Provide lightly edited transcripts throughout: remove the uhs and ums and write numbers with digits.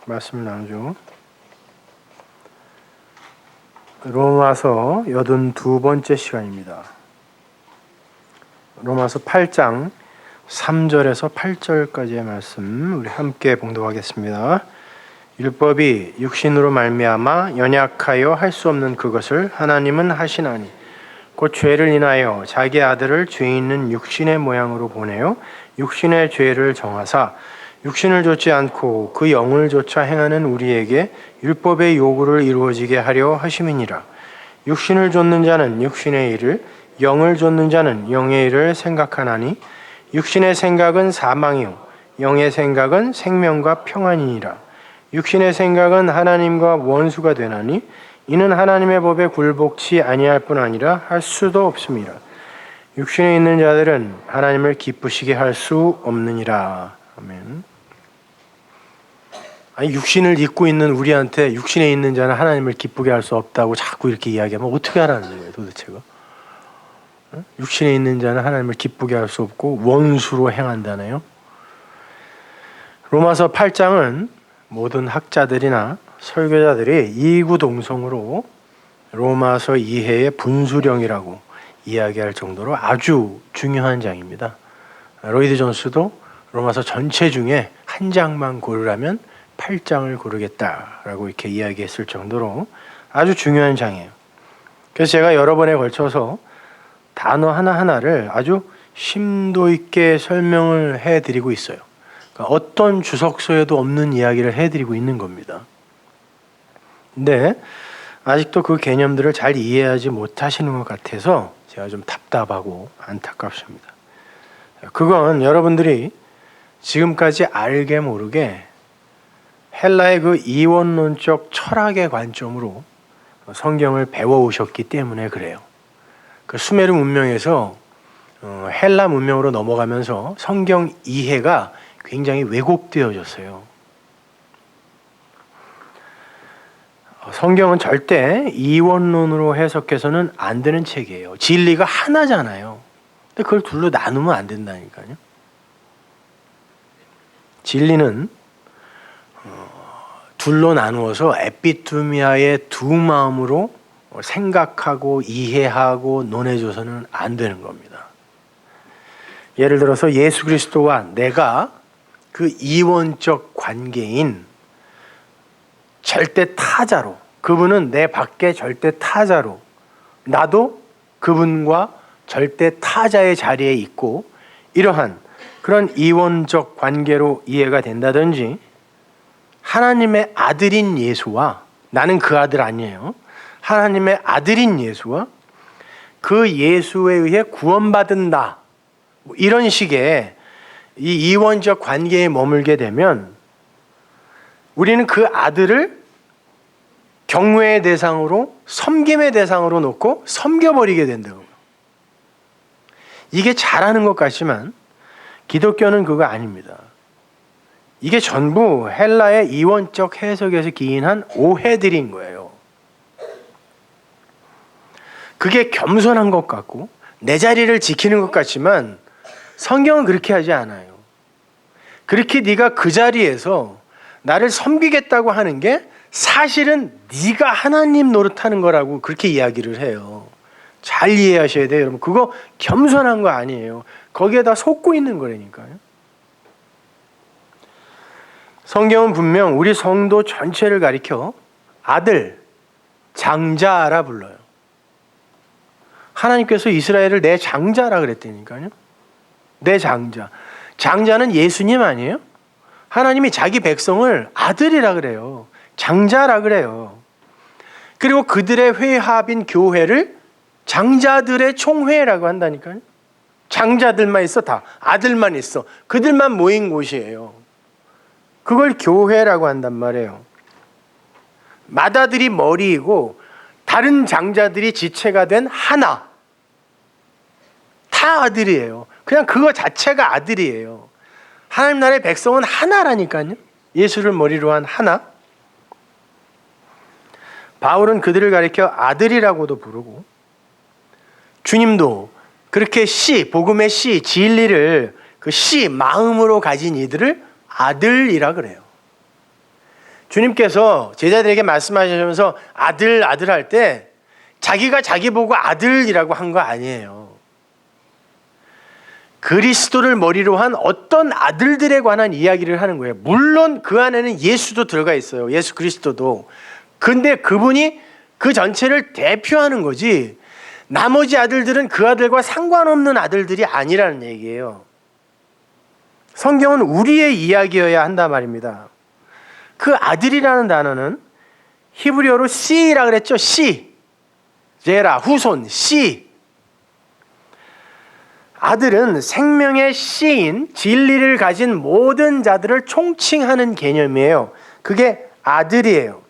말씀을 나누죠. 로마서 82번째 시간입니다. 로마서 8장 3절에서 8절까지의 말씀 우리 함께 봉독하겠습니다. 율법이 육신으로 말미암아 연약하여 할 수 없는 그것을 하나님은 하시나니 곧 죄를 인하여 자기 아들을 죄 있는 육신의 모양으로 보내어 육신의 죄를 정하사 육신을 좇지 않고 그 영을 좇아 행하는 우리에게 율법의 요구를 이루어지게 하려 하심이니라. 육신을 좇는 자는 육신의 일을, 영을 좇는 자는 영의 일을 생각하나니 육신의 생각은 사망이요 영의 생각은 생명과 평안이니라. 육신의 생각은 하나님과 원수가 되나니 이는 하나님의 법에 굴복치 아니할 뿐 아니라 할 수도 없습니다. 육신에 있는 자들은 하나님을 기쁘시게 할 수 없느니라. 아멘. 아니, 육신을 입고 있는 우리한테 육신에 있는 자는 하나님을 기쁘게 할 수 없다고 자꾸 이렇게 이야기하면 어떻게 하라는 거예요, 도대체가? 육신에 있는 자는 하나님을 기쁘게 할 수 없고 원수로 행한다네요. 로마서 8장은 모든 학자들이나 설교자들이 이구동성으로 로마서 이해의 분수령이라고 이야기할 정도로 아주 중요한 장입니다. 로이드 존스도 로마서 전체 중에 한 장만 고르라면 8장을 고르겠다라고 이렇게 이야기했을 정도로 아주 중요한 장이에요. 그래서 제가 여러 번에 걸쳐서 단어 하나하나를 아주 심도 있게 설명을 해드리고 있어요. 그러니까 어떤 주석서에도 없는 이야기를 해드리고 있는 겁니다. 근데 아직도 그 개념들을 잘 이해하지 못하시는 것 같아서 제가 좀 답답하고 안타깝습니다. 그건 여러분들이 지금까지 알게 모르게 헬라의 그 이원론적 철학의 관점으로 성경을 배워오셨기 때문에 그래요. 그 수메르 문명에서 헬라 문명으로 넘어가면서 성경 이해가 굉장히 왜곡되어졌어요. 성경은 절대 이원론으로 해석해서는 안 되는 책이에요. 진리가 하나잖아요. 근데 그걸 둘로 나누면 안 된다니까요. 진리는 둘로 나누어서 에피투미아의 두 마음으로 생각하고 이해하고 논해줘서는 안 되는 겁니다. 예를 들어서 예수 그리스도와 내가 그 이원적 관계인 절대 타자로, 그분은 내 밖에 절대 타자로, 나도 그분과 절대 타자의 자리에 있고 이러한 그런 이원적 관계로 이해가 된다든지, 하나님의 아들인 예수와 나는 그 아들 아니에요. 하나님의 아들인 예수와 그 예수에 의해 구원받은 나, 이런 식의 이 이원적 관계에 머물게 되면 우리는 그 아들을 경외의 대상으로, 섬김의 대상으로 놓고 섬겨버리게 된다고. 이게 잘하는 것 같지만 기독교는 그거 아닙니다. 이게 전부 헬라의 이원적 해석에서 기인한 오해들인 거예요. 그게 겸손한 것 같고 내 자리를 지키는 것 같지만 성경은 그렇게 하지 않아요. 그렇게 네가 그 자리에서 나를 섬기겠다고 하는 게 사실은 네가 하나님 노릇하는 거라고 그렇게 이야기를 해요. 잘 이해하셔야 돼요, 여러분. 그거 겸손한 거 아니에요. 거기에다 속고 있는 거라니까요. 성경은 분명 우리 성도 전체를 가리켜 아들, 장자라 불러요. 하나님께서 이스라엘을 내 장자라 그랬다니까요. 내 장자. 장자는 예수님 아니에요? 하나님이 자기 백성을 아들이라 그래요. 장자라 그래요. 그리고 그들의 회합인 교회를 장자들의 총회라고 한다니까요. 장자들만 있어, 다. 아들만 있어. 그들만 모인 곳이에요. 그걸 교회라고 한단 말이에요. 맏아들이 머리이고 다른 장자들이 지체가 된 하나. 다 아들이에요. 그냥 그거 자체가 아들이에요. 하나님 나라의 백성은 하나라니까요. 예수를 머리로 한 하나. 바울은 그들을 가리켜 아들이라고도 부르고, 주님도 그렇게 복음의 진리를 그 마음으로 가진 이들을 아들이라 그래요. 주님께서 제자들에게 말씀하시면서 아들 아들 할 때 자기가 자기 보고 아들이라고 한 거 아니에요. 그리스도를 머리로 한 어떤 아들들에 관한 이야기를 하는 거예요. 물론 그 안에는 예수도 들어가 있어요. 예수 그리스도도. 근데 그분이 그 전체를 대표하는 거지, 나머지 아들들은 그 아들과 상관없는 아들들이 아니라는 얘기예요. 성경은 우리의 이야기여야 한단 말입니다. 그 아들이라는 단어는 히브리어로 씨라 그랬죠. 씨, 제라, 후손, 씨. 아들은 생명의 씨인 진리를 가진 모든 자들을 총칭하는 개념이에요. 그게 아들이에요.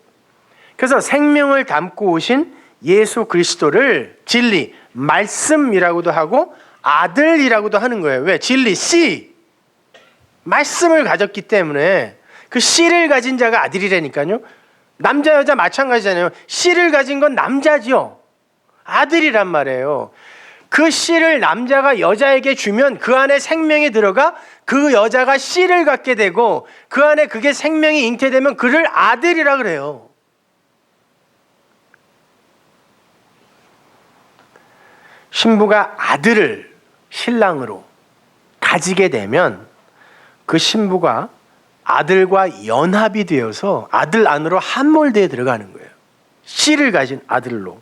그래서 생명을 담고 오신 예수 그리스도를 진리, 말씀이라고도 하고 아들이라고도 하는 거예요. 왜? 진리, 씨. 말씀을 가졌기 때문에 그 씨를 가진 자가 아들이라니까요. 남자 여자 마찬가지잖아요. 씨를 가진 건 남자지요. 아들이란 말이에요. 그 씨를 남자가 여자에게 주면 그 안에 생명이 들어가 그 여자가 씨를 갖게 되고 그 안에 그게 생명이 잉태되면 그를 아들이라 그래요. 신부가 아들을 신랑으로 가지게 되면 그 신부가 아들과 연합이 되어서 아들 안으로 함몰되어 들어가는 거예요. 씨를 가진 아들로.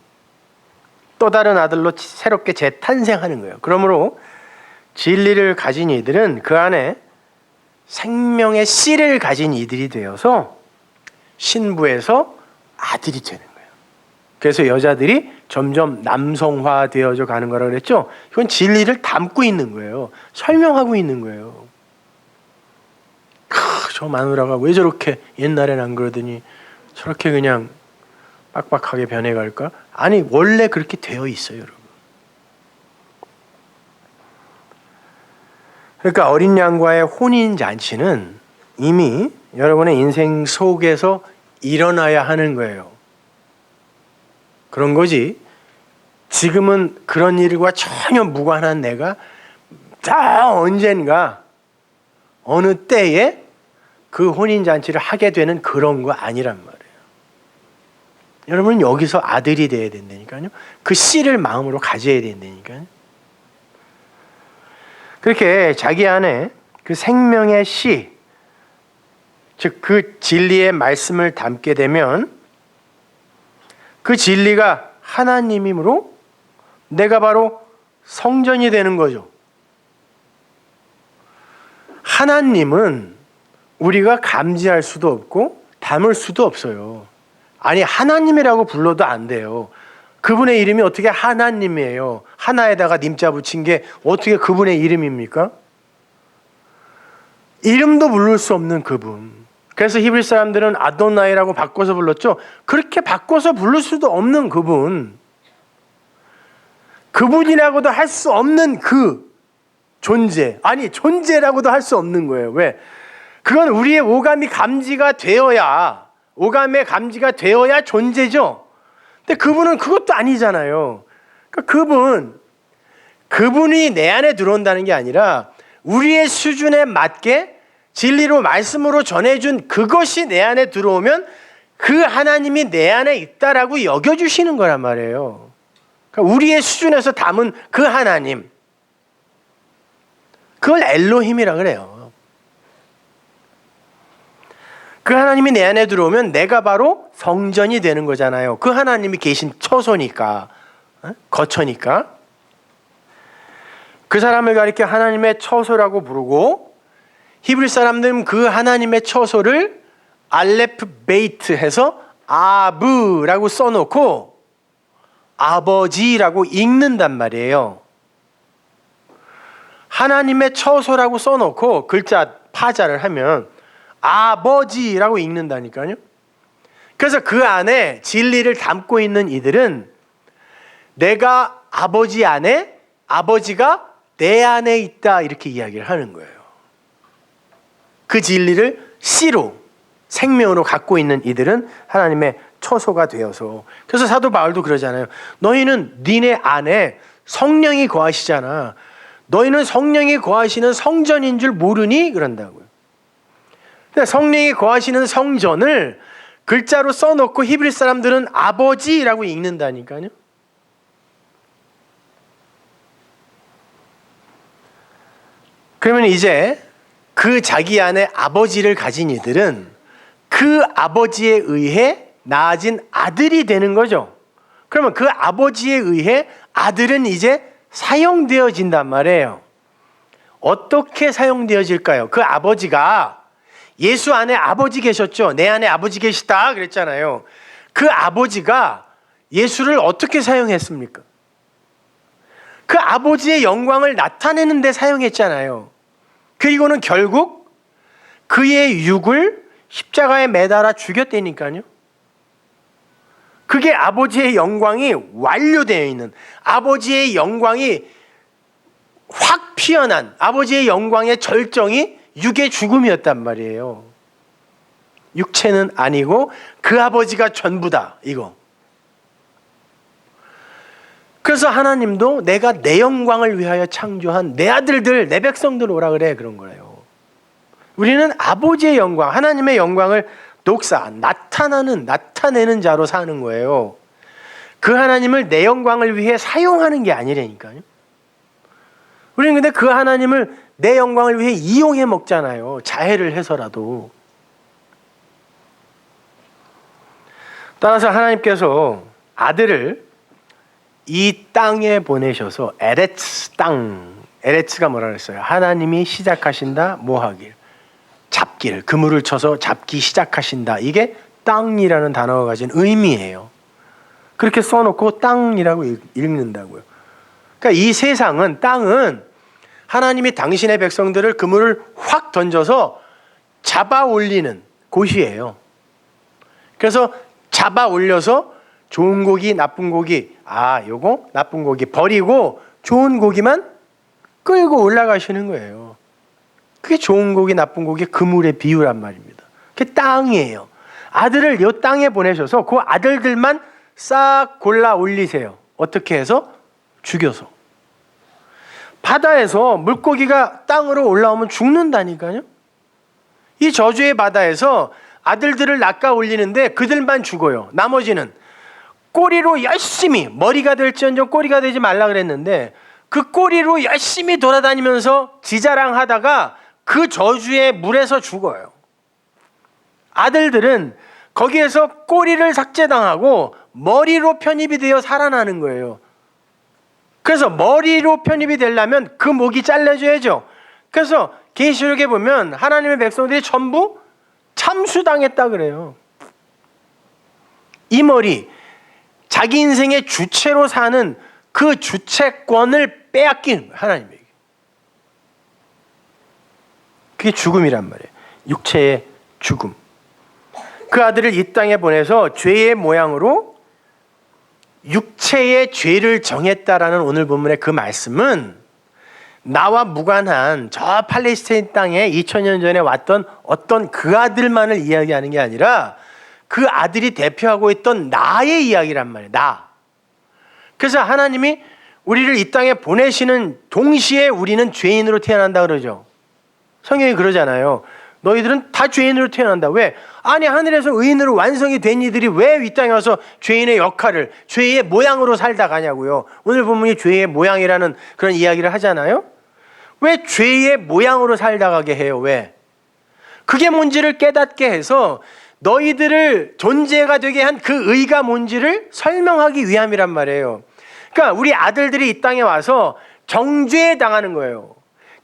또 다른 아들로 새롭게 재탄생하는 거예요. 그러므로 진리를 가진 이들은 그 안에 생명의 씨를 가진 이들이 되어서 신부에서 아들이 되는 거예요. 그래서 여자들이 점점 남성화되어져 가는 거라고 그랬죠. 이건 진리를 담고 있는 거예요. 설명하고 있는 거예요. 저 마누라가 왜 저렇게 옛날엔 안 그러더니 저렇게 그냥 빡빡하게 변해갈까? 아니, 원래 그렇게 되어 있어요, 여러분. 그러니까 어린 양과의 혼인잔치는 이미 여러분의 인생 속에서 일어나야 하는 거예요. 그런 거지, 지금은 그런 일과 전혀 무관한 내가 다 언젠가 어느 때에 그 혼인잔치를 하게 되는 그런 거 아니란 말이에요. 여러분은 여기서 아들이 돼야 된다니까요. 그 씨를 마음으로 가져야 된다니까요. 그렇게 자기 안에 그 생명의 씨, 즉 그 진리의 말씀을 담게 되면 그 진리가 하나님이므로 내가 바로 성전이 되는 거죠. 하나님은 우리가 감지할 수도 없고 담을 수도 없어요. 아니, 하나님이라고 불러도 안 돼요. 그분의 이름이 어떻게 하나님이에요? 하나에다가 님자 붙인 게 어떻게 그분의 이름입니까? 이름도 부를 수 없는 그분. 그래서 히브리 사람들은 아도나이라고 바꿔서 불렀죠. 그렇게 바꿔서 부를 수도 없는 그분. 그분이라고도 할 수 없는 그 존재. 아니, 존재라고도 할 수 없는 거예요. 왜? 그건 우리의 오감이 감지가 되어야, 오감의 감지가 되어야 존재죠. 근데 그분은 그것도 아니잖아요. 그러니까 그분이 내 안에 들어온다는 게 아니라 우리의 수준에 맞게 진리로 말씀으로 전해준 그것이 내 안에 들어오면 그 하나님이 내 안에 있다라고 여겨주시는 거란 말이에요. 그러니까 우리의 수준에서 담은 그 하나님, 그걸 엘로힘이라 그래요. 그 하나님이 내 안에 들어오면 내가 바로 성전이 되는 거잖아요. 그 하나님이 계신 처소니까, 거처니까. 그 사람을 가리켜 하나님의 처소라고 부르고, 히브리 사람들은 그 하나님의 처소를 알레프 베이트 해서 아브라고 써놓고 아버지라고 읽는단 말이에요. 하나님의 처소라고 써놓고 글자 파자를 하면 아버지라고 읽는다니까요. 그래서 그 안에 진리를 담고 있는 이들은 내가 아버지 안에, 아버지가 내 안에 있다, 이렇게 이야기를 하는 거예요. 그 진리를 씨로, 생명으로 갖고 있는 이들은 하나님의 처소가 되어서. 그래서 사도 바울도 그러잖아요. 너희는 니네 안에 성령이 거하시잖아. 너희는 성령이 거하시는 성전인 줄 모르니? 그런다고요. 성령이 거하시는 성전을 글자로 써놓고 히브리 사람들은 아버지라고 읽는다니까요. 그러면 이제 그 자기 안에 아버지를 가진 이들은 그 아버지에 의해 낳아진 아들이 되는 거죠. 그러면 그 아버지에 의해 아들은 이제 사용되어진단 말이에요. 어떻게 사용되어질까요? 그 아버지가 예수 안에 아버지 계셨죠. 내 안에 아버지 계시다 그랬잖아요. 그 아버지가 예수를 어떻게 사용했습니까? 그 아버지의 영광을 나타내는 데 사용했잖아요. 그리고는 결국 그의 육을 십자가에 매달아 죽였다니까요. 그게 아버지의 영광이 완료되어 있는, 아버지의 영광이 확 피어난, 아버지의 영광의 절정이 육의 죽음이었단 말이에요. 육체는 아니고 그 아버지가 전부다, 이거. 그래서 하나님도 내가 내 영광을 위하여 창조한 내 아들들, 내 백성들 오라 그래, 그런 거예요. 우리는 아버지의 영광, 하나님의 영광을 나타내는 자로 사는 거예요. 그 하나님을 내 영광을 위해 사용하는 게 아니라니까요. 우리는 근데 그 하나님을 내 영광을 위해 이용해 먹잖아요. 자해를 해서라도. 따라서 하나님께서 아들을 이 땅에 보내셔서 에레츠 땅, 에레츠가 뭐라 그랬어요? 하나님이 시작하신다 뭐하길, 잡기를, 그물을 쳐서 잡기 시작하신다. 이게 땅이라는 단어가 가진 의미예요. 그렇게 써놓고 땅이라고 읽는다고요. 그러니까 이 세상은, 땅은 하나님이 당신의 백성들을 그물을 확 던져서 잡아 올리는 곳이에요. 그래서 잡아 올려서 좋은 고기, 나쁜 고기, 요거 나쁜 고기 버리고 좋은 고기만 끌고 올라가시는 거예요. 그게 좋은 고기, 나쁜 고기, 그물의 비유란 말입니다. 그게 땅이에요. 아들을 이 땅에 보내셔서 그 아들들만 싹 골라 올리세요. 어떻게 해서? 죽여서. 바다에서 물고기가 땅으로 올라오면 죽는다니까요. 이 저주의 바다에서 아들들을 낚아 올리는데 그들만 죽어요. 나머지는 꼬리로 열심히, 머리가 될지언정 꼬리가 되지 말라 그랬는데 그 꼬리로 열심히 돌아다니면서 지자랑하다가 그 저주의 물에서 죽어요. 아들들은 거기에서 꼬리를 삭제당하고 머리로 편입이 되어 살아나는 거예요. 그래서 머리로 편입이 되려면 그 목이 잘라져야죠. 그래서 계시록에 보면 하나님의 백성들이 전부 참수당했다 그래요. 이 머리, 자기 인생의 주체로 사는 그 주체권을 빼앗긴 하나님에게. 그게 죽음이란 말이에요. 육체의 죽음. 그 아들을 이 땅에 보내서 죄의 모양으로 육체의 죄를 정했다라는 오늘 본문의 그 말씀은 나와 무관한 저 팔레스타인 땅에 2000년 전에 왔던 어떤 그 아들만을 이야기하는 게 아니라 그 아들이 대표하고 있던 나의 이야기란 말이에요. 나. 그래서 하나님이 우리를 이 땅에 보내시는 동시에 우리는 죄인으로 태어난다 그러죠. 성경이 그러잖아요. 너희들은 다 죄인으로 태어난다. 왜? 아니, 하늘에서 의인으로 완성이 된 이들이 왜 이 땅에 와서 죄인의 역할을, 죄의 모양으로 살다 가냐고요. 오늘 본문이 죄의 모양이라는 그런 이야기를 하잖아요. 왜 죄의 모양으로 살다 가게 해요? 왜? 그게 뭔지를 깨닫게 해서 너희들을 존재가 되게 한 그 의가 뭔지를 설명하기 위함이란 말이에요. 그러니까 우리 아들들이 이 땅에 와서 정죄에 당하는 거예요.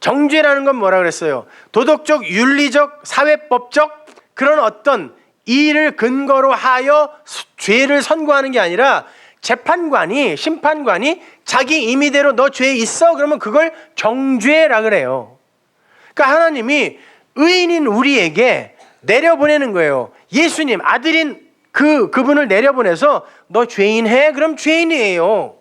정죄라는 건 뭐라 그랬어요? 도덕적, 윤리적, 사회법적 그런 어떤 이의를 근거로 하여 죄를 선고하는 게 아니라 재판관이, 심판관이 자기 임의대로 너 죄 있어? 그러면 그걸 정죄라 그래요. 그러니까 하나님이 의인인 우리에게 내려보내는 거예요. 예수님, 아들인 그분을 내려보내서 너 죄인 해? 그럼 죄인이에요.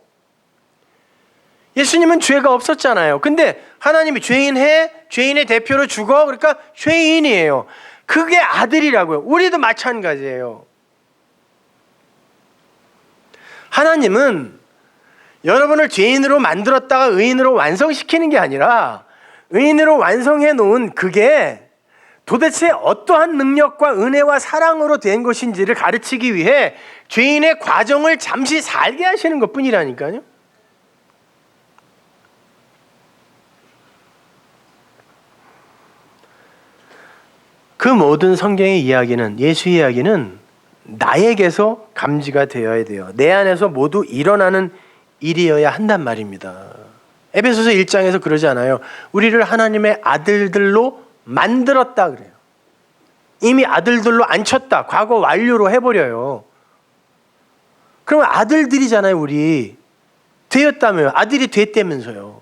예수님은 죄가 없었잖아요. 근데 하나님이 죄인 해? 죄인의 대표로 죽어? 그러니까 죄인이에요. 그게 아들이라고요. 우리도 마찬가지예요. 하나님은 여러분을 죄인으로 만들었다가 의인으로 완성시키는 게 아니라 의인으로 완성해 놓은 그게 도대체 어떠한 능력과 은혜와 사랑으로 된 것인지를 가르치기 위해 죄인의 과정을 잠시 살게 하시는 것뿐이라니까요. 그 모든 성경의 이야기는, 예수의 이야기는 나에게서 감지가 되어야 돼요. 내 안에서 모두 일어나는 일이어야 한단 말입니다. 에베소서 1장에서 그러지 않아요? 우리를 하나님의 아들들로 만들었다 그래요. 이미 아들들로 앉혔다. 과거 완료로 해버려요. 그러면 아들들이잖아요. 우리 되었다며요. 아들이 됐다면서요.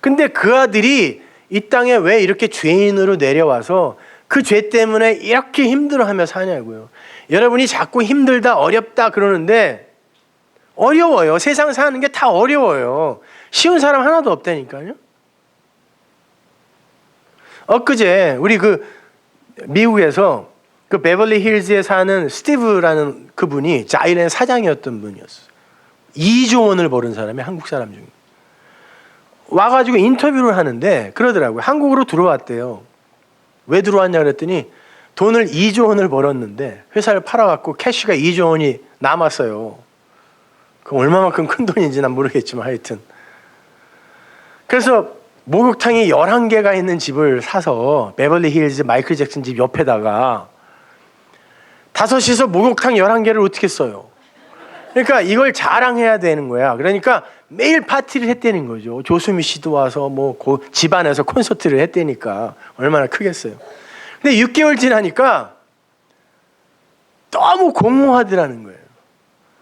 근데 그 아들이 이 땅에 왜 이렇게 죄인으로 내려와서 그 죄 때문에 이렇게 힘들어하며 사냐고요. 여러분이 자꾸 힘들다 어렵다 그러는데 어려워요. 세상 사는 게 다 어려워요. 쉬운 사람 하나도 없다니까요. 엊그제 우리 미국에서 그 베벌리 힐즈에 사는 스티브라는 그분이 자이렌 사장이었던 분이었어요. 2조 원을 벌은 사람이 한국 사람 중에. 와가지고 인터뷰를 하는데 그러더라고요. 한국으로 들어왔대요. 왜 들어왔냐 그랬더니 돈을 2조 원을 벌었는데 회사를 팔아갖고 캐시가 2조 원이 남았어요. 그럼 얼마만큼 큰 돈인지 난 모르겠지만 하여튼. 그래서 목욕탕이 11개가 있는 집을 사서 베벌리 힐즈 마이클 잭슨 집 옆에다가 5이서 목욕탕 11개를 어떻게 써요? 그러니까 이걸 자랑해야 되는 거야. 그러니까 매일 파티를 했다는 거죠. 조수미 씨도 와서 집안에서 콘서트를 했다니까 얼마나 크겠어요. 근데 6개월 지나니까 너무 공허하더라는 거예요.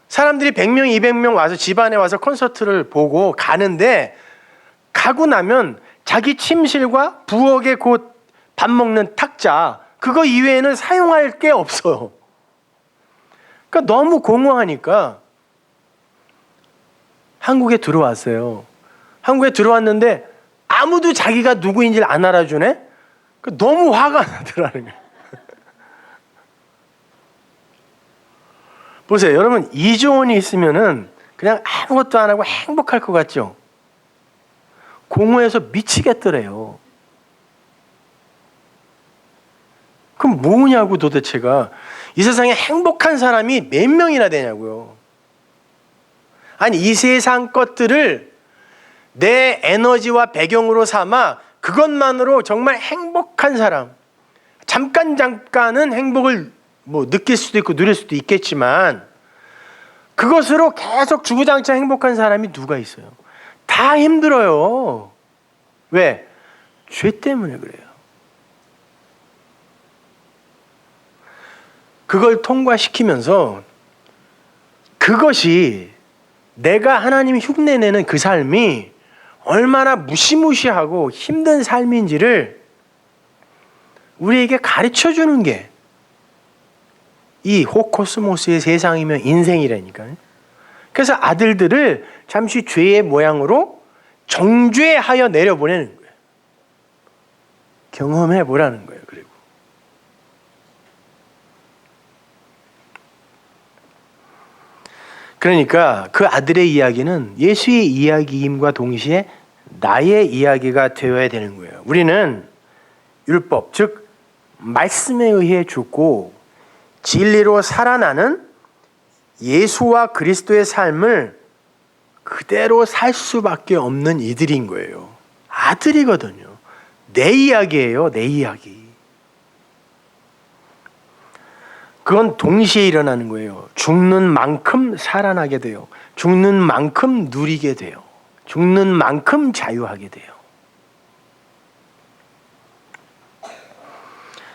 사람들이 100명, 200명 와서 집안에 와서 콘서트를 보고 가는데 가고 나면 자기 침실과 부엌에 곧 밥 먹는 탁자 그거 이외에는 사용할 게 없어요. 그러니까 너무 공허하니까 한국에 들어왔어요. 한국에 들어왔는데 아무도 자기가 누구인지를 안 알아주네? 너무 화가 나더라는 거예요. 보세요. 여러분 2조 원이 있으면은 그냥 아무것도 안 하고 행복할 것 같죠? 공허해서 미치겠더래요. 그럼 뭐냐고 도대체가. 이 세상에 행복한 사람이 몇 명이나 되냐고요. 아니 이 세상 것들을 내 에너지와 배경으로 삼아 그것만으로 정말 행복한 사람, 잠깐은 행복을 느낄 수도 있고 누릴 수도 있겠지만 그것으로 계속 주구장창 행복한 사람이 누가 있어요? 다 힘들어요. 왜? 죄 때문에 그래요. 그걸 통과시키면서 그것이 내가 하나님이 흉내내는 그 삶이 얼마나 무시무시하고 힘든 삶인지를 우리에게 가르쳐주는 게 이 호코스모스의 세상이면 인생이라니까요. 그래서 아들들을 잠시 죄의 모양으로 정죄하여 내려보내는 거예요. 경험해보라는 거예요. 그리고 그러니까 그 아들의 이야기는 예수의 이야기임과 동시에 나의 이야기가 되어야 되는 거예요. 우리는 율법, 즉 말씀에 의해 죽고 진리로 살아나는 예수와 그리스도의 삶을 그대로 살 수밖에 없는 이들인 거예요. 아들이거든요. 내 이야기예요. 내 이야기. 그건 동시에 일어나는 거예요. 죽는 만큼 살아나게 돼요. 죽는 만큼 누리게 돼요. 죽는 만큼 자유하게 돼요.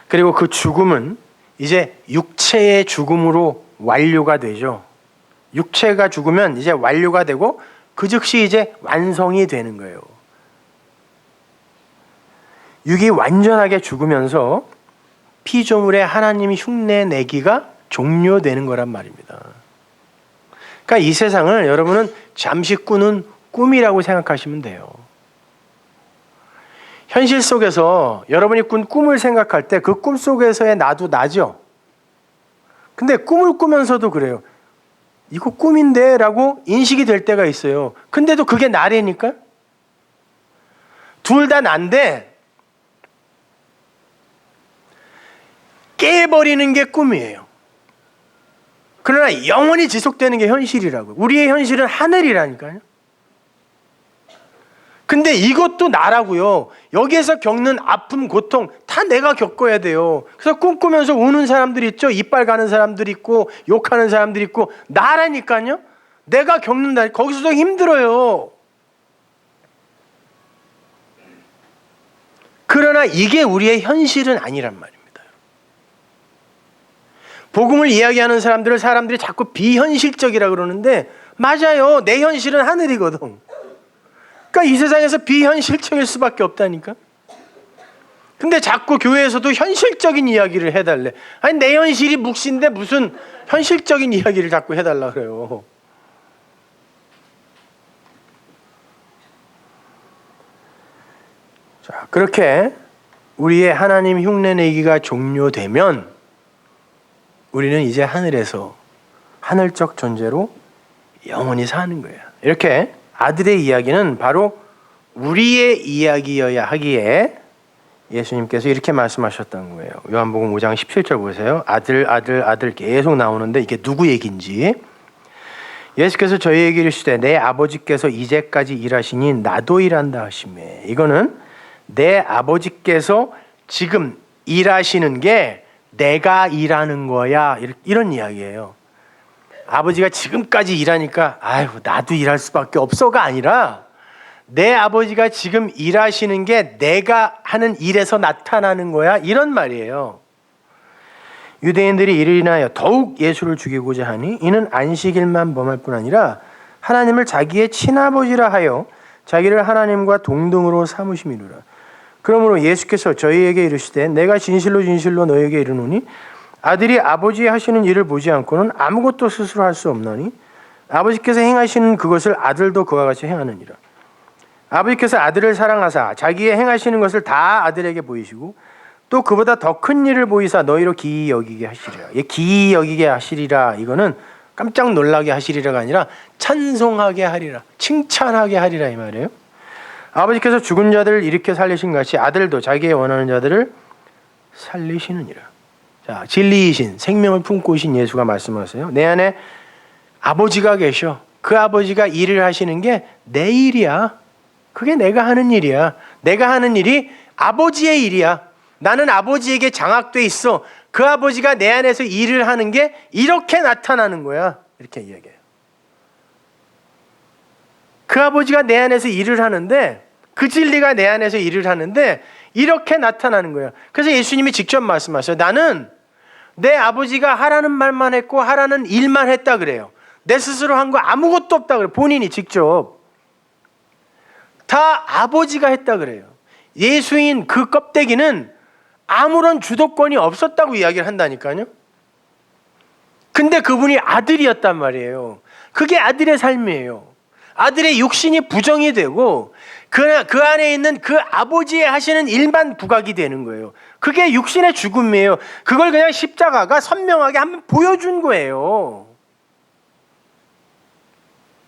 그리고 그 죽음은 이제 육체의 죽음으로 완료가 되죠. 육체가 죽으면 이제 완료가 되고 그 즉시 이제 완성이 되는 거예요. 육이 완전하게 죽으면서 피조물에 하나님이 흉내내기가 종료되는 거란 말입니다. 그러니까 이 세상을 여러분은 잠시 꾸는 꿈이라고 생각하시면 돼요. 현실 속에서 여러분이 꾼 꿈을 생각할 때 그 꿈 속에서의 나도 나죠. 근데 꿈을 꾸면서도 그래요. 이거 꿈인데 라고 인식이 될 때가 있어요. 근데도 그게 나래니까? 둘 다 난데 깨버리는 게 꿈이에요. 그러나 영원히 지속되는 게 현실이라고. 우리의 현실은 하늘이라니까요. 근데 이것도 나라고요. 여기에서 겪는 아픔, 고통 다 내가 겪어야 돼요. 그래서 꿈꾸면서 우는 사람들이 있죠. 이빨 가는 사람들이 있고 욕하는 사람들이 있고 나라니까요. 내가 겪는다. 거기서도 힘들어요. 그러나 이게 우리의 현실은 아니란 말입니다. 복음을 이야기하는 사람들이 자꾸 비현실적이라 그러는데 맞아요. 내 현실은 하늘이거든. 그러니까 이 세상에서 비현실적일 수밖에 없다니까. 근데 자꾸 교회에서도 현실적인 이야기를 해달래. 아니 내 현실이 묵시인데 무슨 현실적인 이야기를 자꾸 해달라 그래요. 자, 그렇게 우리의 하나님 흉내내기가 종료되면 우리는 이제 하늘에서 하늘적 존재로 영원히 사는 거예요. 이렇게 아들의 이야기는 바로 우리의 이야기여야 하기에 예수님께서 이렇게 말씀하셨던 거예요. 요한복음 5장 17절 보세요. 아들, 아들, 아들 계속 나오는데 이게 누구 얘기인지. 예수께서 저희에게 이르시되 내 아버지께서 이제까지 일하시니 나도 일한다 하시매. 이거는 내 아버지께서 지금 일하시는 게 내가 일하는 거야. 이런 이야기예요. 아버지가 지금까지 일하니까 아유 나도 일할 수밖에 없어가 아니라 내 아버지가 지금 일하시는 게 내가 하는 일에서 나타나는 거야. 이런 말이에요. 유대인들이 이를 인하여 더욱 예수를 죽이고자 하니 이는 안식일만 범할 뿐 아니라 하나님을 자기의 친아버지라 하여 자기를 하나님과 동등으로 삼으심이로라. 그러므로 예수께서 저희에게 이르시되 내가 진실로 진실로 너희에게 이르노니 아들이 아버지 하시는 일을 보지 않고는 아무것도 스스로 할 수 없나니 아버지께서 행하시는 그것을 아들도 그와 같이 행하느니라. 아버지께서 아들을 사랑하사 자기의 행하시는 것을 다 아들에게 보이시고 또 그보다 더 큰 일을 보이사 너희로 기이 여기게 하시리라. 기이 여기게 하시리라. 이거는 깜짝 놀라게 하시리라가 아니라 찬송하게 하리라. 칭찬하게 하리라 이 말이에요. 아버지께서 죽은 자들을 일으켜 살리신 같이 아들도 자기의 원하는 자들을 살리시느니라. 자, 진리이신 생명을 품고 오신 예수가 말씀하세요. 내 안에 아버지가 계셔. 그 아버지가 일을 하시는 게 내 일이야. 그게 내가 하는 일이야. 내가 하는 일이 아버지의 일이야. 나는 아버지에게 장악돼 있어. 그 아버지가 내 안에서 일을 하는 게 이렇게 나타나는 거야. 이렇게 이야기해요. 그 아버지가 내 안에서 일을 하는데 그 진리가 내 안에서 일을 하는데 이렇게 나타나는 거예요. 그래서 예수님이 직접 말씀하셔요. 나는 내 아버지가 하라는 말만 했고 하라는 일만 했다 그래요. 내 스스로 한 거 아무것도 없다 그래요. 본인이 직접. 다 아버지가 했다 그래요. 예수인 그 껍데기는 아무런 주도권이 없었다고 이야기를 한다니까요. 근데 그분이 아들이었단 말이에요. 그게 아들의 삶이에요. 아들의 육신이 부정이 되고 그 안에 있는 그 아버지의 하시는 일만 부각이 되는 거예요. 그게 육신의 죽음이에요. 그걸 그냥 십자가가 선명하게 한번 보여준 거예요.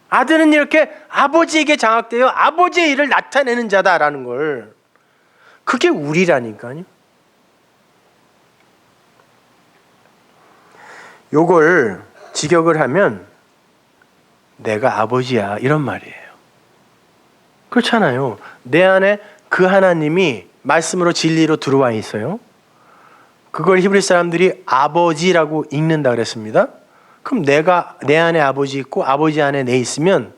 아들은 이렇게 아버지에게 장악되어 아버지의 일을 나타내는 자다라는 걸. 그게 우리라니까요. 요걸 직역을 하면 내가 아버지야 이런 말이에요. 그렇잖아요. 내 안에 그 하나님이 말씀으로 진리로 들어와 있어요. 그걸 히브리 사람들이 아버지라고 읽는다 그랬습니다. 그럼 내가 내 안에 아버지 있고 아버지 안에 내 있으면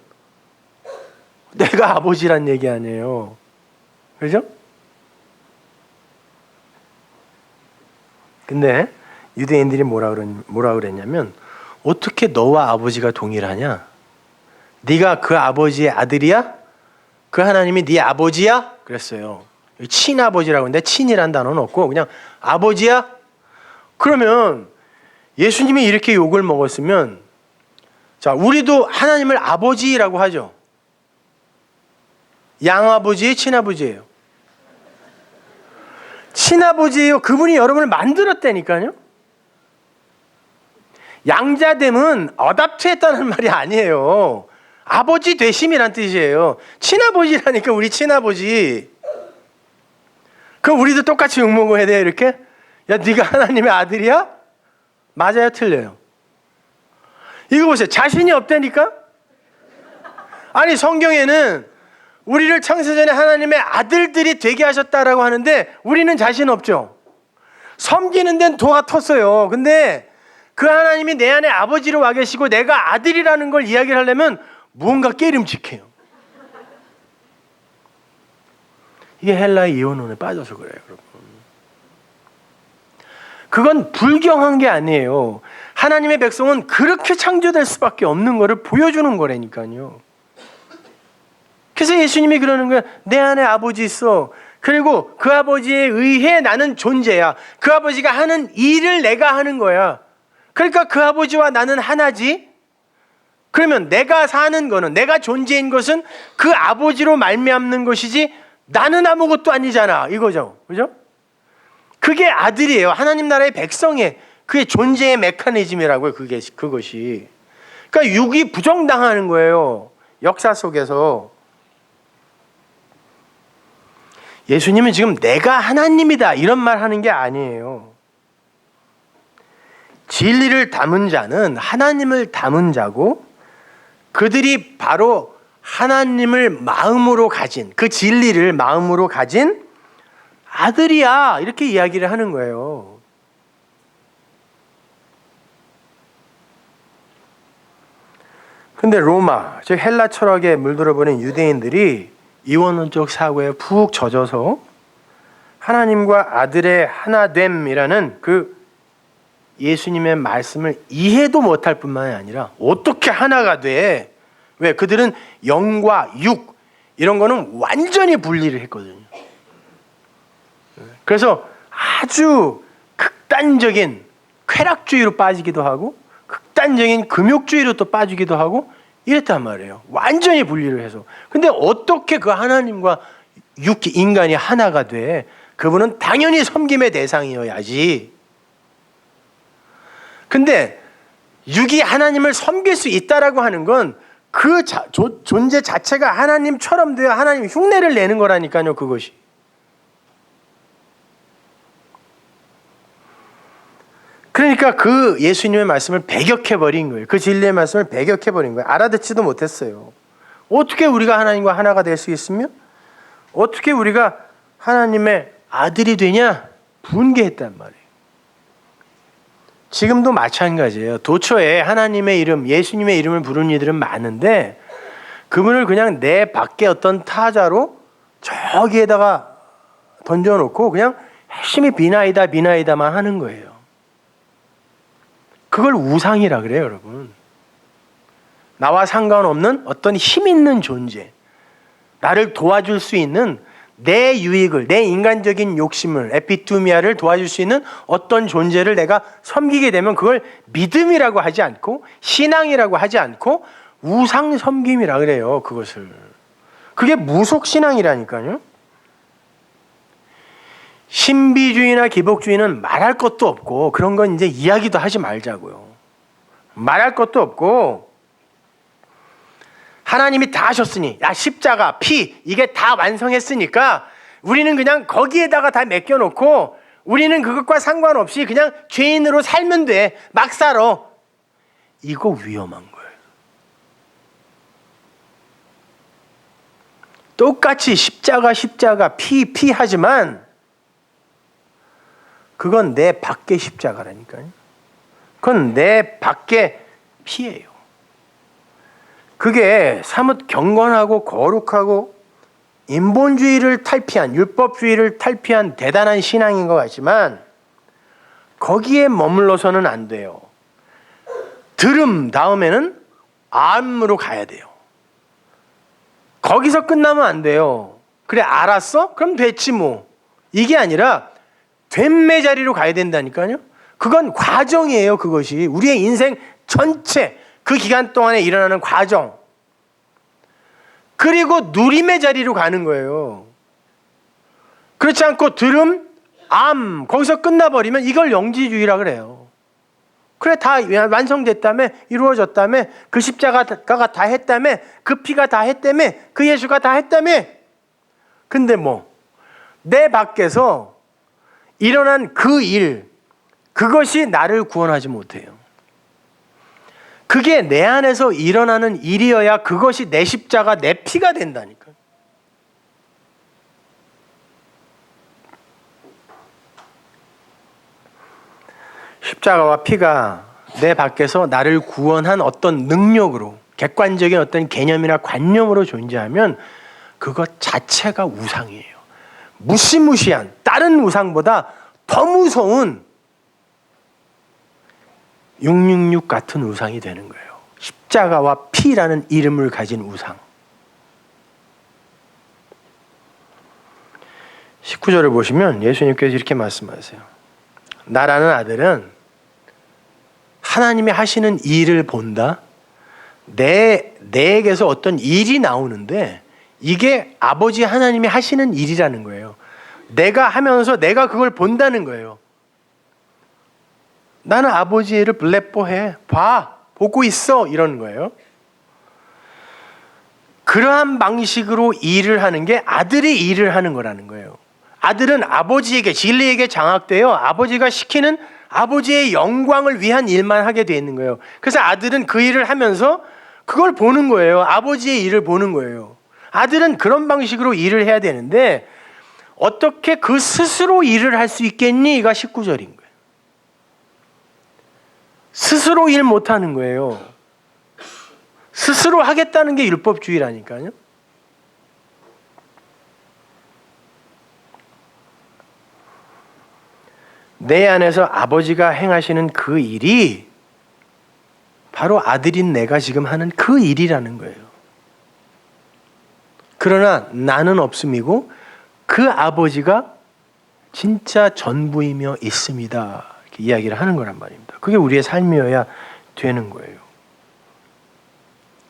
내가 아버지란 얘기 아니에요. 그렇죠? 근데 유대인들이 뭐라 그랬냐면 어떻게 너와 아버지가 동일하냐? 네가 그 아버지의 아들이야? 그 하나님이 네 아버지야? 그랬어요. 친아버지라고 하는데 친이란 단어는 없고 그냥 아버지야? 그러면 예수님이 이렇게 욕을 먹었으면 자, 우리도 하나님을 아버지라고 하죠. 양아버지예요, 친아버지예요? 친아버지예요. 그분이 여러분을 만들었다니까요. 양자됨은 어답트했다는 말이 아니에요. 아버지 되심이란 뜻이에요. 친아버지라니까 우리 친아버지. 그럼 우리도 똑같이 욕먹어야 돼요 이렇게? 야, 네가 하나님의 아들이야? 맞아요, 틀려요? 이거 보세요. 자신이 없다니까? 아니, 성경에는 우리를 창세전에 하나님의 아들들이 되게 하셨다라고 하는데 우리는 자신 없죠. 섬기는 데는 도가 텄어요. 근데 그 하나님이 내 안에 아버지로 와 계시고 내가 아들이라는 걸 이야기를 하려면 뭔가 깨름직해요. 이게 헬라의 이혼론에 빠져서 그래요, 여러분. 그건 불경한 게 아니에요. 하나님의 백성은 그렇게 창조될 수밖에 없는 거를 보여주는 거라니까요. 그래서 예수님이 그러는 거야. 내 안에 아버지 있어. 그리고 그 아버지에 의해 나는 존재야. 그 아버지가 하는 일을 내가 하는 거야. 그러니까 그 아버지와 나는 하나지. 그러면 내가 사는 거는, 내가 존재인 것은 그 아버지로 말미암는 것이지 나는 아무것도 아니잖아, 이거죠. 그죠? 그게 아들이에요. 하나님 나라의 백성의 그게 존재의 메커니즘이라고요. 그것이. 그러니까 육이 부정당하는 거예요. 역사 속에서. 예수님은 지금 내가 하나님이다 이런 말 하는 게 아니에요. 진리를 담은 자는 하나님을 담은 자고 그들이 바로 하나님을 마음으로 가진, 그 진리를 마음으로 가진 아들이야, 이렇게 이야기를 하는 거예요. 근데 로마, 즉 헬라 철학에 물들어버린 유대인들이 이원론적 사고에 푹 젖어서 하나님과 아들의 하나됨이라는 그 예수님의 말씀을 이해도 못할 뿐만이 아니라 어떻게 하나가 돼? 왜? 그들은 영과 육 이런 거는 완전히 분리를 했거든요. 그래서 아주 극단적인 쾌락주의로 빠지기도 하고 극단적인 금욕주의로 또 빠지기도 하고 이랬단 말이에요. 완전히 분리를 해서. 근데 어떻게 그 하나님과 인간이 하나가 돼? 그분은 당연히 섬김의 대상이어야지. 근데 육이 하나님을 섬길 수 있다라고 하는 건 그 존재 자체가 하나님처럼 되어 하나님 흉내를 내는 거라니까요, 그것이. 그러니까 그 예수님의 말씀을 배격해버린 거예요. 그 진리의 말씀을 배격해버린 거예요. 알아듣지도 못했어요. 어떻게 우리가 하나님과 하나가 될 수 있으며 어떻게 우리가 하나님의 아들이 되냐? 분개했단 말이에요. 지금도 마찬가지예요. 도처에 하나님의 이름, 예수님의 이름을 부르는 이들은 많은데 그분을 그냥 내 밖에 어떤 타자로 저기에다가 던져놓고 그냥 열심히 비나이다만 하는 거예요. 그걸 우상이라 그래요, 여러분. 나와 상관없는 어떤 힘 있는 존재, 나를 도와줄 수 있는 내 유익을, 내 인간적인 욕심을, 에피투미아를 도와줄 수 있는 어떤 존재를 내가 섬기게 되면 그걸 믿음이라고 하지 않고 신앙이라고 하지 않고 우상 섬김이라 그래요, 그것을. 그게 무속신앙이라니까요. 신비주의나 기복주의는 말할 것도 없고 그런 건 이제 이야기도 하지 말자고요. 말할 것도 없고 하나님이 다 하셨으니, 야, 십자가, 피, 이게 다 완성했으니까 우리는 그냥 거기에다가 다 맡겨놓고 우리는 그것과 상관없이 그냥 죄인으로 살면 돼. 막 살아. 이거 위험한 거예요. 똑같이 십자가, 피 하지만 그건 내 밖의 십자가라니까요. 그건 내 밖의 피예요. 그게 사뭇 경건하고 거룩하고 인본주의를 탈피한, 율법주의를 탈피한 대단한 신앙인 것 같지만 거기에 머물러서는 안 돼요. 들음 다음에는 암으로 가야 돼요. 거기서 끝나면 안 돼요. 그래, 알았어? 그럼 됐지 뭐. 이게 아니라 된매 자리로 가야 된다니까요. 그건 과정이에요. 그것이 우리의 인생 전체 그 기간 동안에 일어나는 과정. 그리고 누림의 자리로 가는 거예요. 그렇지 않고 들음, 암 거기서 끝나버리면 이걸 영지주의라 그래요. 그래, 다 완성됐다며, 이루어졌다며, 그 십자가가 다 했다며, 그 피가 다 했다며, 그 예수가 다 했다며. 근데 뭐 내 밖에서 일어난 그 일, 그것이 나를 구원하지 못해요. 그게 내 안에서 일어나는 일이어야 그것이 내 십자가, 내 피가 된다니까요. 십자가와 피가 내 밖에서 나를 구원한 어떤 능력으로, 객관적인 어떤 개념이나 관념으로 존재하면 그것 자체가 우상이에요. 무시무시한 다른 우상보다 더 무서운 666 같은 우상이 되는 거예요. 십자가와 피라는 이름을 가진 우상. 19절을 보시면 예수님께서 이렇게 말씀하세요. 나라는 아들은 하나님이 하시는 일을 본다. 내에게서 어떤 일이 나오는데 이게 아버지 하나님이 하시는 일이라는 거예요. 내가 하면서 내가 그걸 본다는 거예요. 나는 아버지의 일을 블레뽀해. 봐. 보고 있어. 이러는 거예요. 그러한 방식으로 일을 하는 게 아들이 일을 하는 거라는 거예요. 아들은 아버지에게, 진리에게 장악되어 아버지가 시키는 아버지의 영광을 위한 일만 하게 돼 있는 거예요. 그래서 아들은 그 일을 하면서 그걸 보는 거예요. 아버지의 일을 보는 거예요. 아들은 그런 방식으로 일을 해야 되는데 어떻게 그 스스로 일을 할 수 있겠니? 이가 19절인 거예요. 스스로 일 못하는 거예요. 스스로 하겠다는 게 율법주의라니까요. 내 안에서 아버지가 행하시는 그 일이 바로 아들인 내가 지금 하는 그 일이라는 거예요. 그러나 나는 없음이고 그 아버지가 진짜 전부이며 있습니다. 이렇게 이야기를 하는 거란 말입니다. 그게 우리의 삶이어야 되는 거예요.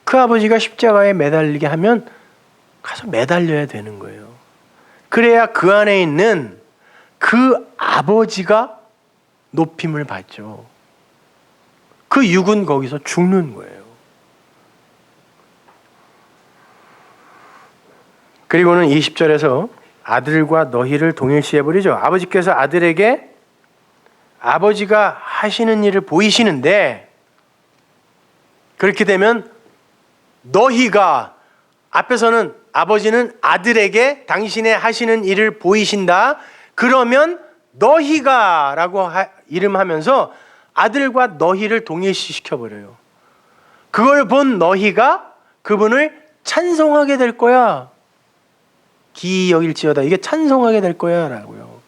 그 아버지가 십자가에 매달리게 하면 가서 매달려야 되는 거예요. 그래야 그 안에 있는 그 아버지가 높임을 받죠. 그 육은 거기서 죽는 거예요. 그리고는 20절에서 아들과 너희를 동일시해 버리죠. 아버지께서 아들에게 아버지가 하시는 일을 보이시는데 그렇게 되면 너희가 앞에서는 아버지는 아들에게 당신의 하시는 일을 보이신다. 그러면 너희가 라고 이름하면서 아들과 너희를 동일시시켜버려요. 그걸 본 너희가 그분을 찬송하게 될 거야. 기이 여길지어다. 이게 찬송하게 될 거야 라고요.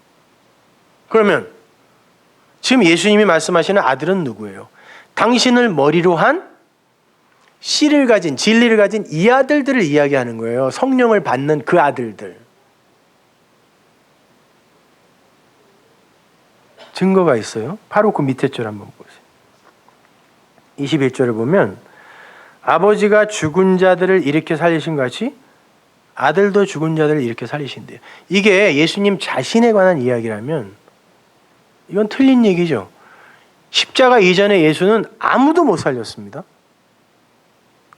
그러면 지금 예수님이 말씀하시는 아들은 누구예요? 당신을 머리로 한 씨를 가진, 진리를 가진 이 아들들을 이야기하는 거예요. 성령을 받는 그 아들들. 증거가 있어요. 바로 그 밑에 줄 한번 보세요. 21절을 보면 아버지가 죽은 자들을 일으켜 살리신 같이 아들도 죽은 자들을 일으켜 살리신대요. 이게 예수님 자신에 관한 이야기라면 이건 틀린 얘기죠. 십자가 이전에 예수는 아무도 못 살렸습니다.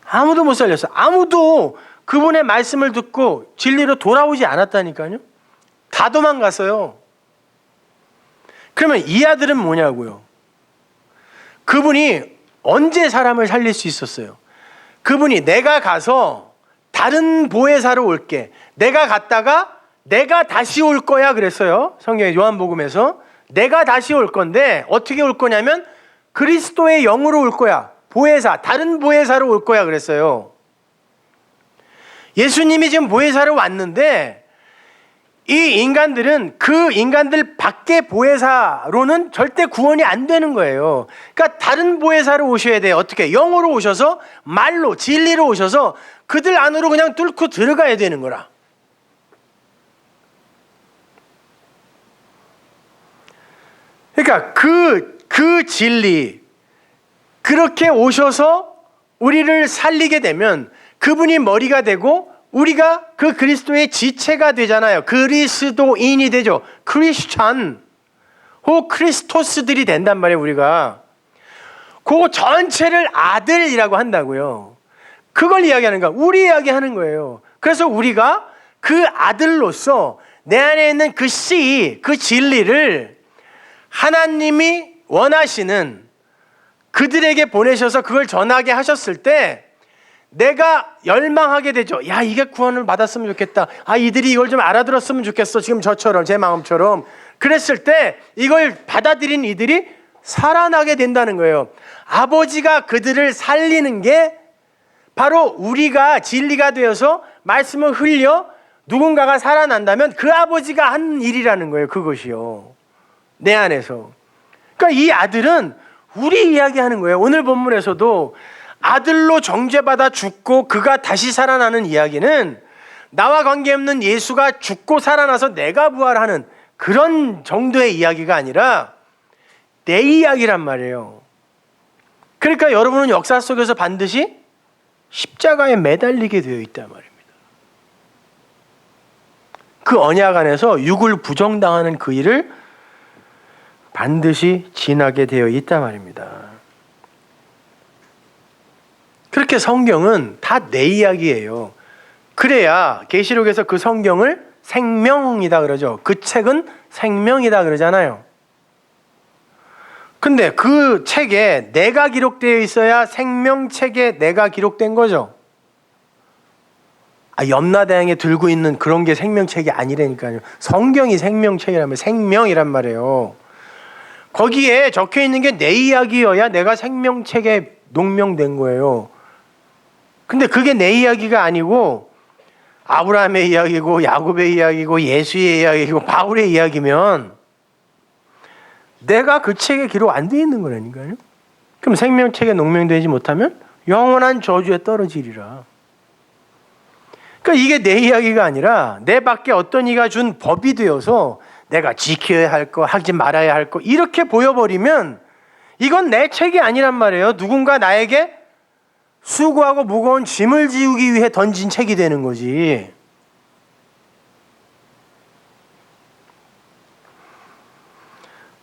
아무도 못 살렸어요. 아무도 그분의 말씀을 듣고 진리로 돌아오지 않았다니까요. 다 도망갔어요. 그러면 이 아들은 뭐냐고요? 그분이 언제 사람을 살릴 수 있었어요? 그분이 내가 가서 다른 보혜사로 올게. 내가 갔다가 내가 다시 올 거야 그랬어요. 성경의 요한복음에서. 내가 다시 올 건데 어떻게 올 거냐면 그리스도의 영으로 올 거야. 보혜사, 다른 보혜사로 올 거야 그랬어요. 예수님이 지금 보혜사로 왔는데 이 인간들은 그 인간들 밖의 보혜사로는 절대 구원이 안 되는 거예요. 그러니까 다른 보혜사로 오셔야 돼요. 어떻게? 영으로 오셔서 말로 진리로 오셔서 그들 안으로 그냥 뚫고 들어가야 되는 거라. 그러니까 그 진리 그렇게 오셔서 우리를 살리게 되면 그분이 머리가 되고 우리가 그 그리스도의 지체가 되잖아요. 그리스도인이 되죠. 크리스찬 혹 크리스토스들이 된단 말이에요. 우리가 그 전체를 아들이라고 한다고요. 그걸 이야기하는 거야. 우리 이야기하는 거예요. 그래서 우리가 그 아들로서 내 안에 있는 그 씨, 그 진리를 하나님이 원하시는 그들에게 보내셔서 그걸 전하게 하셨을 때 내가 열망하게 되죠. 야, 이게 구원을 받았으면 좋겠다. 아, 이들이 이걸 좀 알아들었으면 좋겠어. 지금 저처럼, 제 마음처럼. 그랬을 때 이걸 받아들인 이들이 살아나게 된다는 거예요. 아버지가 그들을 살리는 게 바로 우리가 진리가 되어서 말씀을 흘려 누군가가 살아난다면 그 아버지가 한 일이라는 거예요. 그것이요. 내 안에서. 그러니까 이 아들은 우리 이야기하는 거예요. 오늘 본문에서도 아들로 정죄받아 죽고 그가 다시 살아나는 이야기는 나와 관계없는 예수가 죽고 살아나서 내가 부활하는 그런 정도의 이야기가 아니라 내 이야기란 말이에요. 그러니까 여러분은 역사 속에서 반드시 십자가에 매달리게 되어 있단 말입니다. 그 언약 안에서 육을 부정당하는 그 일을 반드시 지나게 되어 있단 말입니다. 그렇게 성경은 다 내 이야기예요. 그래야 계시록에서 그 성경을 생명이다 그러죠. 그 책은 생명이다 그러잖아요. 근데 그 책에 내가 기록되어 있어야 생명책에 내가 기록된 거죠. 염라대왕에 들고 있는 그런 게 생명책이 아니라니까요. 성경이 생명책이라면 생명이란 말이에요. 거기에 적혀 있는 게 내 이야기여야 내가 생명책에 농명된 거예요. 근데 그게 내 이야기가 아니고 아브라함의 이야기고 야곱의 이야기고 예수의 이야기고 바울의 이야기면 내가 그 책에 기록 안 돼 있는 거라니까요. 그럼 생명책에 농명되지 못하면 영원한 저주에 떨어지리라. 그러니까 이게 내 이야기가 아니라 내 밖에 어떤 이가 준 법이 되어서 내가 지켜야 할 거, 하지 말아야 할 거 이렇게 보여버리면 이건 내 책이 아니란 말이에요. 누군가 나에게 수고하고 무거운 짐을 지우기 위해 던진 책이 되는 거지.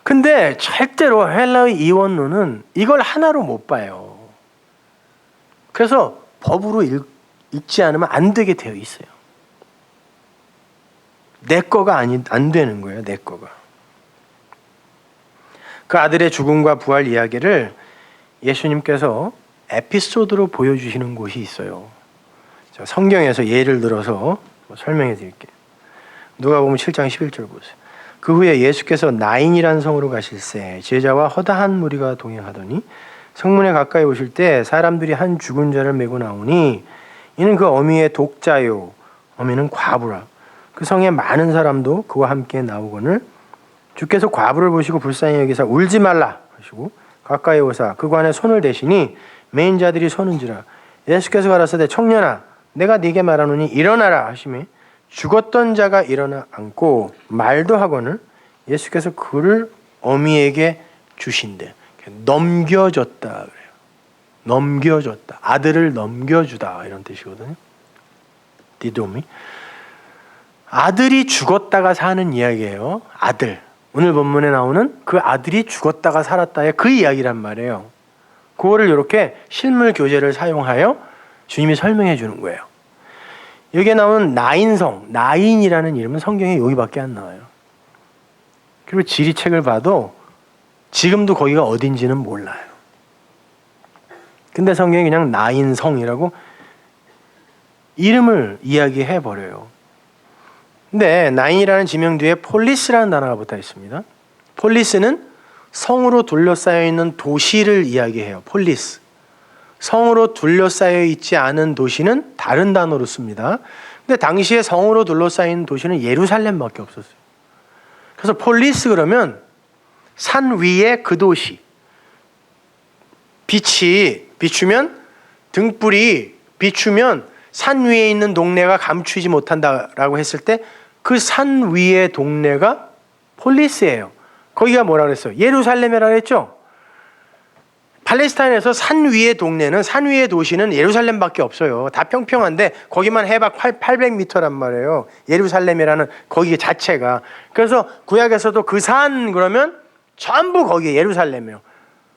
근데 절대로 헬라의 이원론은 이걸 하나로 못 봐요. 그래서 법으로 읽지 않으면 안 되게 되어 있어요. 내 거가 안 되는 거예요. 내 거가. 그 아들의 죽음과 부활 이야기를 예수님께서 에피소드로 보여주시는 곳이 있어요. 성경에서 예를 들어서 설명해 드릴게요. 누가복음 7장 11절 보세요. 그 후에 예수께서 나인이라는 성으로 가실새 제자와 허다한 무리가 동행하더니 성문에 가까이 오실 때 사람들이 한 죽은 자를 메고 나오니 이는 그 어미의 독자요 어미는 과부라. 그 성에 많은 사람도 그와 함께 나오거늘 주께서 과부를 보시고 불쌍히 여기사 울지 말라 하시고 가까이 오사 그 관에 손을 대시니 메인 자들이 서는지라. 예수께서 가라사대 청년아 내가 네게 말하노니 일어나라 하시매 죽었던 자가 일어나 앉고 말도 하거늘 예수께서 그를 어미에게 주신대. 넘겨줬다 그래요. 넘겨줬다. 아들을 넘겨주다 이런 뜻이거든요. 디도미. 아들이 죽었다가 사는 이야기예요. 아들. 오늘 본문에 나오는 그 아들이 죽었다가 살았다의 그 이야기란 말이에요. 그거를 이렇게 실물 교재를 사용하여 주님이 설명해 주는 거예요. 여기에 나오는 나인성, 나인이라는 이름은 성경에 여기밖에 안 나와요. 그리고 지리책을 봐도 지금도 거기가 어딘지는 몰라요. 근데 성경이 그냥 나인성이라고 이름을 이야기해 버려요. 근데 나인이라는 지명 뒤에 폴리스라는 단어가 붙어 있습니다. 폴리스는 성으로 둘러싸여 있는 도시를 이야기해요. 폴리스. 성으로 둘러싸여 있지 않은 도시는 다른 단어로 씁니다. 근데 당시에 성으로 둘러싸인 도시는 예루살렘밖에 없었어요. 그래서 폴리스 그러면 산 위에 그 도시. 빛이 비추면 등불이 비추면 산 위에 있는 동네가 감추지 못한다라고 했을 때 그 산 위의 동네가 폴리스예요. 거기가 뭐라 그랬어요? 예루살렘이라고 했죠? 팔레스타인에서 산 위의 동네는 산 위의 도시는 예루살렘밖에 없어요. 다 평평한데 거기만 해박 800m란 말이에요. 예루살렘이라는 거기 자체가. 그래서 구약에서도 그 산 그러면 전부 거기에 예루살렘이에요.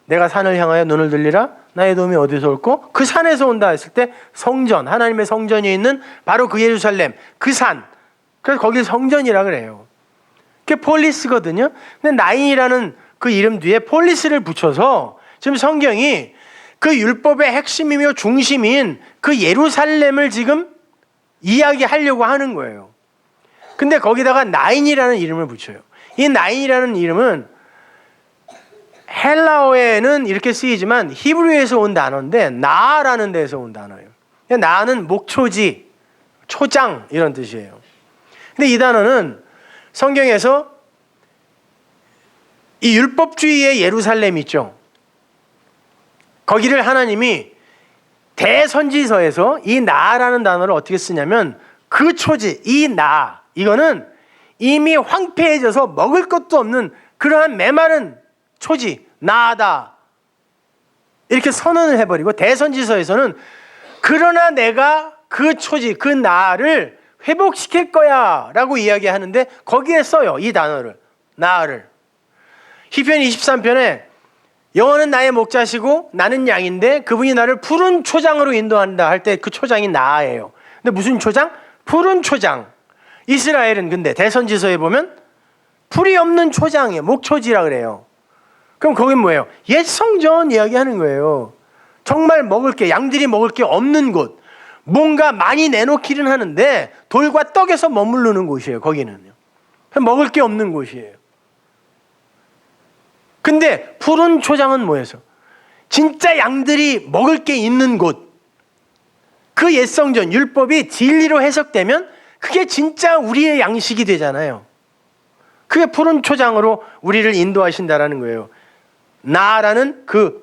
내가 산을 향하여 눈을 들리라 나의 도움이 어디서 올고 그 산에서 온다 했을 때 성전 하나님의 성전이 있는 바로 그 예루살렘 그 산 그래서 거길 성전이라 그래요. 그게 폴리스거든요. 근데 나인이라는 그 이름 뒤에 폴리스를 붙여서 지금 성경이 그 율법의 핵심이며 중심인 그 예루살렘을 지금 이야기하려고 하는 거예요. 근데 거기다가 나인이라는 이름을 붙여요. 이 나인이라는 이름은 헬라어에는 이렇게 쓰이지만 히브리어에서 온 단어인데 나라는 데서 온 단어예요. 나는 목초지, 초장 이런 뜻이에요. 근데 이 단어는 성경에서 이 율법주의의 예루살렘 있죠. 거기를 하나님이 대선지서에서 이 나라는 단어를 어떻게 쓰냐면 그 초지, 이 나, 이거는 이미 황폐해져서 먹을 것도 없는 그러한 메마른 초지, 나다. 이렇게 선언을 해버리고 대선지서에서는 그러나 내가 그 초지, 그 나를 회복시킬 거야 라고 이야기하는데 거기에 써요. 이 단어를, 나를. 시편 23편에 여호와는 나의 목자시고 나는 양인데 그분이 나를 푸른 초장으로 인도한다 할 때 그 초장이 나예요. 근데 무슨 초장? 푸른 초장. 이스라엘은 근데 대선지서에 보면 풀이 없는 초장이에요. 목초지라 그래요. 그럼 거긴 뭐예요? 옛 성전 이야기하는 거예요. 정말 먹을 게, 양들이 먹을 게 없는 곳, 뭔가 많이 내놓기는 하는데 돌과 떡에서 머무르는 곳이에요. 거기는요. 먹을 게 없는 곳이에요. 근데 푸른 초장은 뭐예요? 진짜 양들이 먹을 게 있는 곳. 그 옛 성전 율법이 진리로 해석되면 그게 진짜 우리의 양식이 되잖아요. 그게 푸른 초장으로 우리를 인도하신다라는 거예요. 나라는 그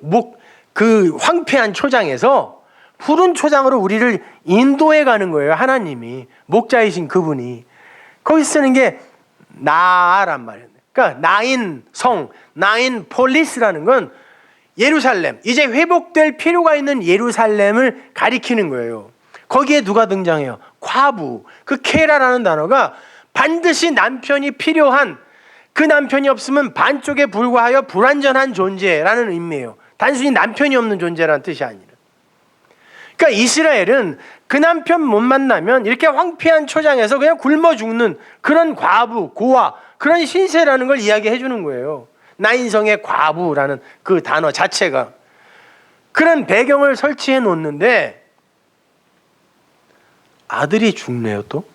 황폐한 초장에서 푸른 초장으로 우리를 인도해 가는 거예요. 하나님이, 목자이신 그분이. 거기 쓰는 게 나란 말이에요. 그러니까 나인 성, 나인 폴리스라는 건 예루살렘, 이제 회복될 필요가 있는 예루살렘을 가리키는 거예요. 거기에 누가 등장해요? 과부. 그 케라라는 단어가 반드시 남편이 필요한, 그 남편이 없으면 반쪽에 불과하여 불완전한 존재라는 의미예요. 단순히 남편이 없는 존재라는 뜻이 아니라. 그러니까 이스라엘은 그 남편 못 만나면 이렇게 황폐한 초장에서 그냥 굶어 죽는 그런 과부, 고아, 그런 신세라는 걸 이야기해 주는 거예요. 나인성의 과부라는 그 단어 자체가. 그런 배경을 설치해 놓는데 아들이 죽네요 또.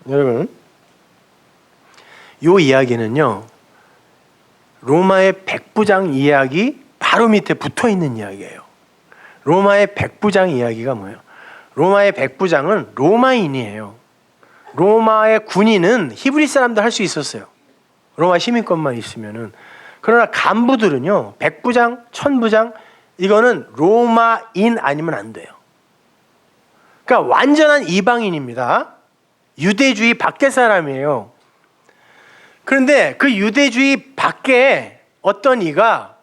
여러분, 이 이야기는요 로마의 백부장 이야기 바로 밑에 붙어있는 이야기예요. 로마의 백부장 이야기가 뭐예요? 로마의 백부장은 로마인이에요. 로마의 군인은 히브리 사람들 할 수 있었어요. 로마 시민권만 있으면은. 그러나 간부들은요, 백부장, 천부장, 이거는 로마인 아니면 안 돼요. 그러니까 완전한 이방인입니다. 유대주의 밖의 사람이에요. 그런데 그 유대주의 밖에 어떤 이가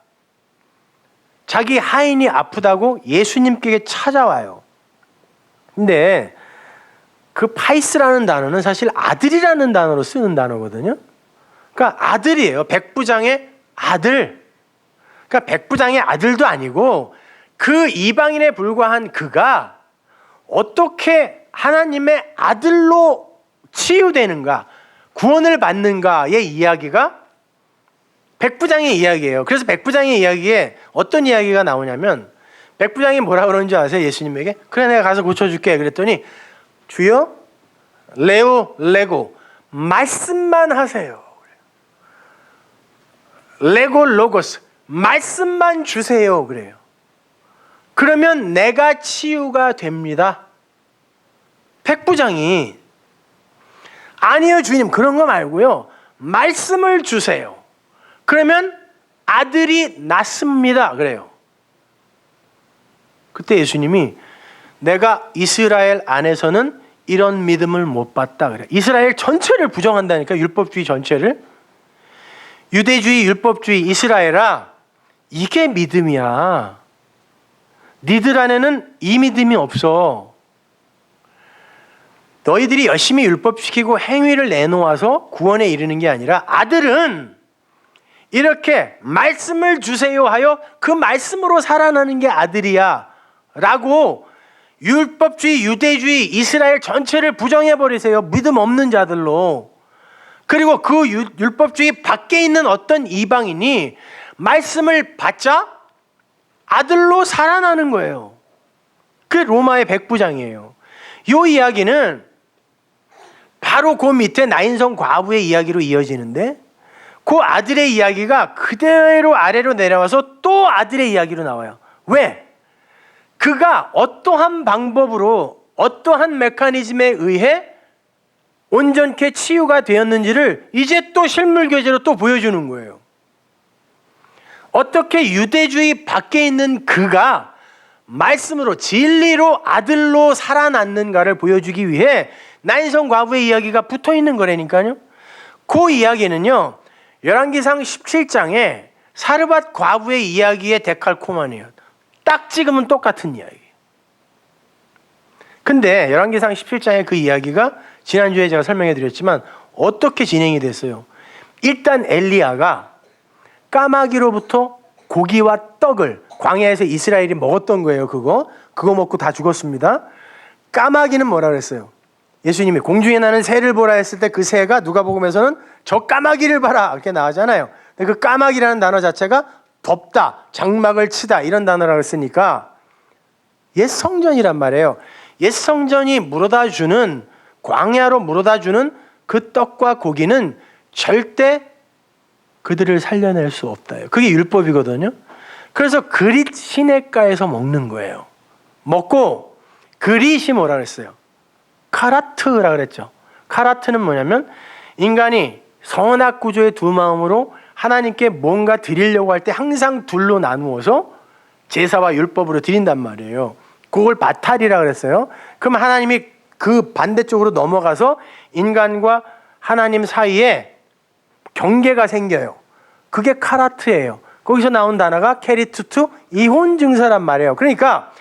자기 하인이 아프다고 예수님께 찾아와요. 근데 그 파이스라는 단어는 사실 아들이라는 단어로 쓰는 단어거든요. 그러니까 아들이에요. 백부장의 아들. 그러니까 백부장의 아들도 아니고 그 이방인에 불과한 그가 어떻게 하나님의 아들로 치유되는가, 구원을 받는가의 이야기가 백부장의 이야기예요. 그래서 백부장의 이야기에 어떤 이야기가 나오냐면 백부장이 뭐라 그러는지 아세요? 예수님에게? 그래 내가 가서 고쳐줄게. 그랬더니 주여 레고 말씀만 하세요. 레고 로고스 말씀만 주세요. 그래요. 그러면 내가 치유가 됩니다. 백부장이 아니요 주님 그런 거 말고요 말씀을 주세요. 그러면 아들이 낫습니다. 그래요. 그때 예수님이 내가 이스라엘 안에서는 이런 믿음을 못 봤다 그래. 이스라엘 전체를 부정한다니까. 율법주의 전체를. 유대주의, 율법주의, 이스라엘아 이게 믿음이야. 니들 안에는 이 믿음이 없어. 너희들이 열심히 율법시키고 행위를 내놓아서 구원에 이르는 게 아니라 아들은 이렇게 말씀을 주세요 하여 그 말씀으로 살아나는 게 아들이야 라고 율법주의, 유대주의, 이스라엘 전체를 부정해버리세요. 믿음 없는 자들로. 그리고 그 율법주의 밖에 있는 어떤 이방인이 말씀을 받자 아들로 살아나는 거예요. 그게 로마의 백부장이에요. 이 이야기는 바로 그 밑에 나인성 과부의 이야기로 이어지는데, 그 아들의 이야기가 그대로 아래로 내려와서 또 아들의 이야기로 나와요. 왜? 그가 어떠한 방법으로, 어떠한 메커니즘에 의해 온전케 치유가 되었는지를 이제 또 실물교제로 또 보여주는 거예요. 어떻게 유대주의 밖에 있는 그가 말씀으로, 진리로 아들로 살아났는가를 보여주기 위해 나인성 과부의 이야기가 붙어 있는 거라니까요. 그 이야기는요, 열왕기상 17장에 사르밧 과부의 이야기의 데칼코마니예요. 딱 찍으면 똑같은 이야기. 근데 열왕기상 17장의 그 이야기가 지난주에 제가 설명해 드렸지만 어떻게 진행이 됐어요? 일단 엘리야가 까마귀로부터 고기와 떡을, 광야에서 이스라엘이 먹었던 거예요. 그거 먹고 다 죽었습니다. 까마귀는 뭐라 그랬어요? 예수님이 공중에 나는 새를 보라 했을 때 그 새가 누가복음에서는 저 까마귀를 봐라 이렇게 나오잖아요. 근데 그 까마귀라는 단어 자체가 덮다, 장막을 치다 이런 단어라고 쓰니까 옛 성전이란 말이에요. 옛 성전이 물어다 주는, 광야로 물어다 주는 그 떡과 고기는 절대 그들을 살려낼 수 없다. 그게 율법이거든요. 그래서 그릿 시냇가에서 먹는 거예요. 먹고 그릿이 뭐라 그랬어요? 카라트라 그랬죠. 카라트는 뭐냐면 인간이 선악 구조의 두 마음으로 하나님께 뭔가 드리려고 할 때 항상 둘로 나누어서 제사와 율법으로 드린단 말이에요. 그걸 바탈이라 그랬어요. 그럼 하나님이 그 반대쪽으로 넘어가서 인간과 하나님 사이에 경계가 생겨요. 그게 카라트예요. 거기서 나온 단어가 캐리투투, 이혼 증서란 말이에요. 그러니까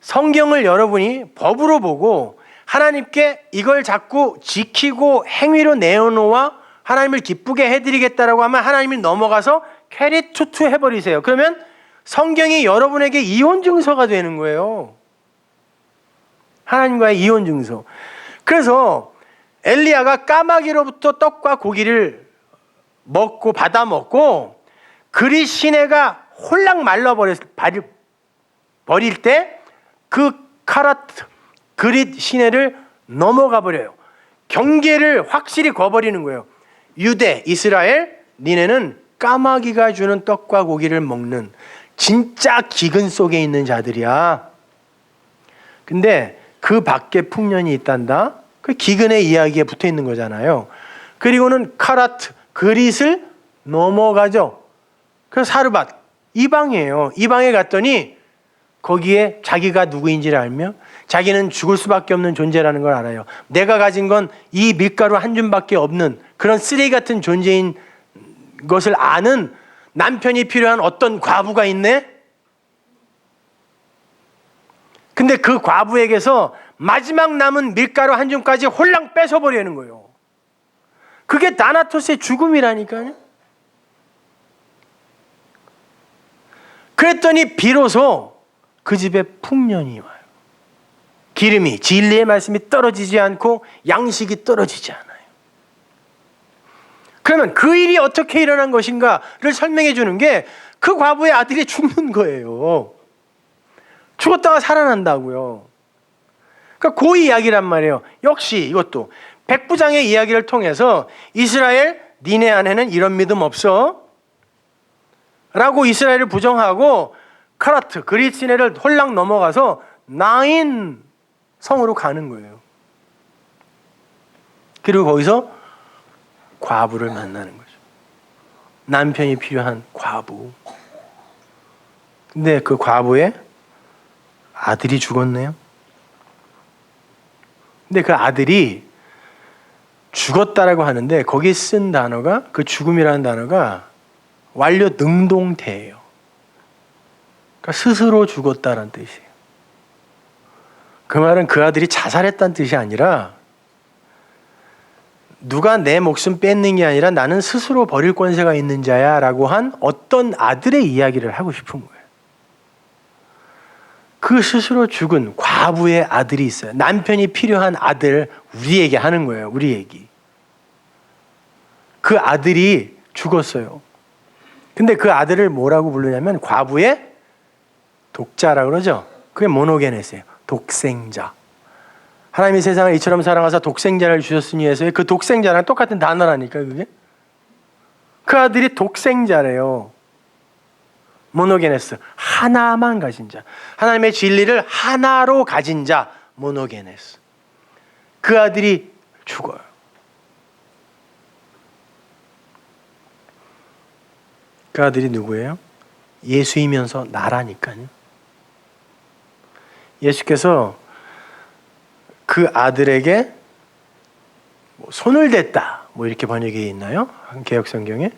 성경을 여러분이 법으로 보고 하나님께 이걸 자꾸 지키고 행위로 내어놓아 하나님을 기쁘게 해드리겠다라고 하면 하나님이 넘어가서 캐리투투 해버리세요. 그러면 성경이 여러분에게 이혼 증서가 되는 거예요. 하나님과의 이혼 증서. 그래서 엘리야가 까마귀로부터 떡과 고기를 먹고 받아 먹고 그릿 시내가 홀랑 말라버릴 때 그 카라트 그릿 시내를 넘어가 버려요. 경계를 확실히 거버리는 거예요. 유대, 이스라엘, 니네는 까마귀가 주는 떡과 고기를 먹는 진짜 기근 속에 있는 자들이야. 근데 그 밖에 풍년이 있단다. 그 기근의 이야기에 붙어 있는 거잖아요. 그리고는 카라트, 그릿을 넘어가죠. 그래서 사르밧, 이방이에요. 이방에 갔더니 거기에 자기가 누구인지를 알며 자기는 죽을 수밖에 없는 존재라는 걸 알아요. 내가 가진 건 이 밀가루 한 줌밖에 없는 그런 쓰레기 같은 존재인 것을 아는 남편이 필요한 어떤 과부가 있네? 근데 그 과부에게서 마지막 남은 밀가루 한 줌까지 홀랑 뺏어버리는 거예요. 그게 다나토스의 죽음이라니까요. 그랬더니 비로소 그 집에 풍년이 와요. 기름이, 진리의 말씀이 떨어지지 않고 양식이 떨어지지 않아요. 그러면 그 일이 어떻게 일어난 것인가를 설명해 주는 게 그 과부의 아들이 죽는 거예요. 죽었다가 살아난다고요. 그러니까 그 이야기란 말이에요. 역시 이것도 백부장의 이야기를 통해서 이스라엘, 니네 안에는 이런 믿음 없어 라고 이스라엘을 부정하고 카라트, 그릿 시내를 홀랑 넘어가서 나인 성으로 가는 거예요. 그리고 거기서 과부를 만나는 거죠. 남편이 필요한 과부. 근데 그 과부의 아들이 죽었네요. 근데 그 아들이 죽었다라고 하는데 거기에 쓴 단어가, 그 죽음이라는 단어가 완료 능동태예요. 그러니까 스스로 죽었다는 뜻이에요. 그 말은 그 아들이 자살했다는 뜻이 아니라 누가 내 목숨 뺏는 게 아니라 나는 스스로 버릴 권세가 있는 자야 라고 한 어떤 아들의 이야기를 하고 싶은 거예요. 그 그 스스로 죽은 과부의 아들이 있어요. 남편이 필요한 아들, 우리에게 하는 거예요. 우리 얘기. 그 아들이 죽었어요. 근데 그 아들을 뭐라고 부르냐면 과부의 독자라고 그러죠. 그게 모노게네스예요. 독생자. 하나님이 세상을 이처럼 사랑하사 독생자를 주셨으니 해서 그 독생자랑 똑같은 단어라니까 그게. 그 아들이 독생자래요. 모노게네스. 하나만 가진 자. 하나님의 진리를 하나로 가진 자. 모노게네스. 그 아들이 죽어요. 그 아들이 누구예요? 예수이면서 나라니까요. 예수께서 그 아들에게 손을 댔다. 뭐 이렇게 번역이 있나요? 개역 성경에.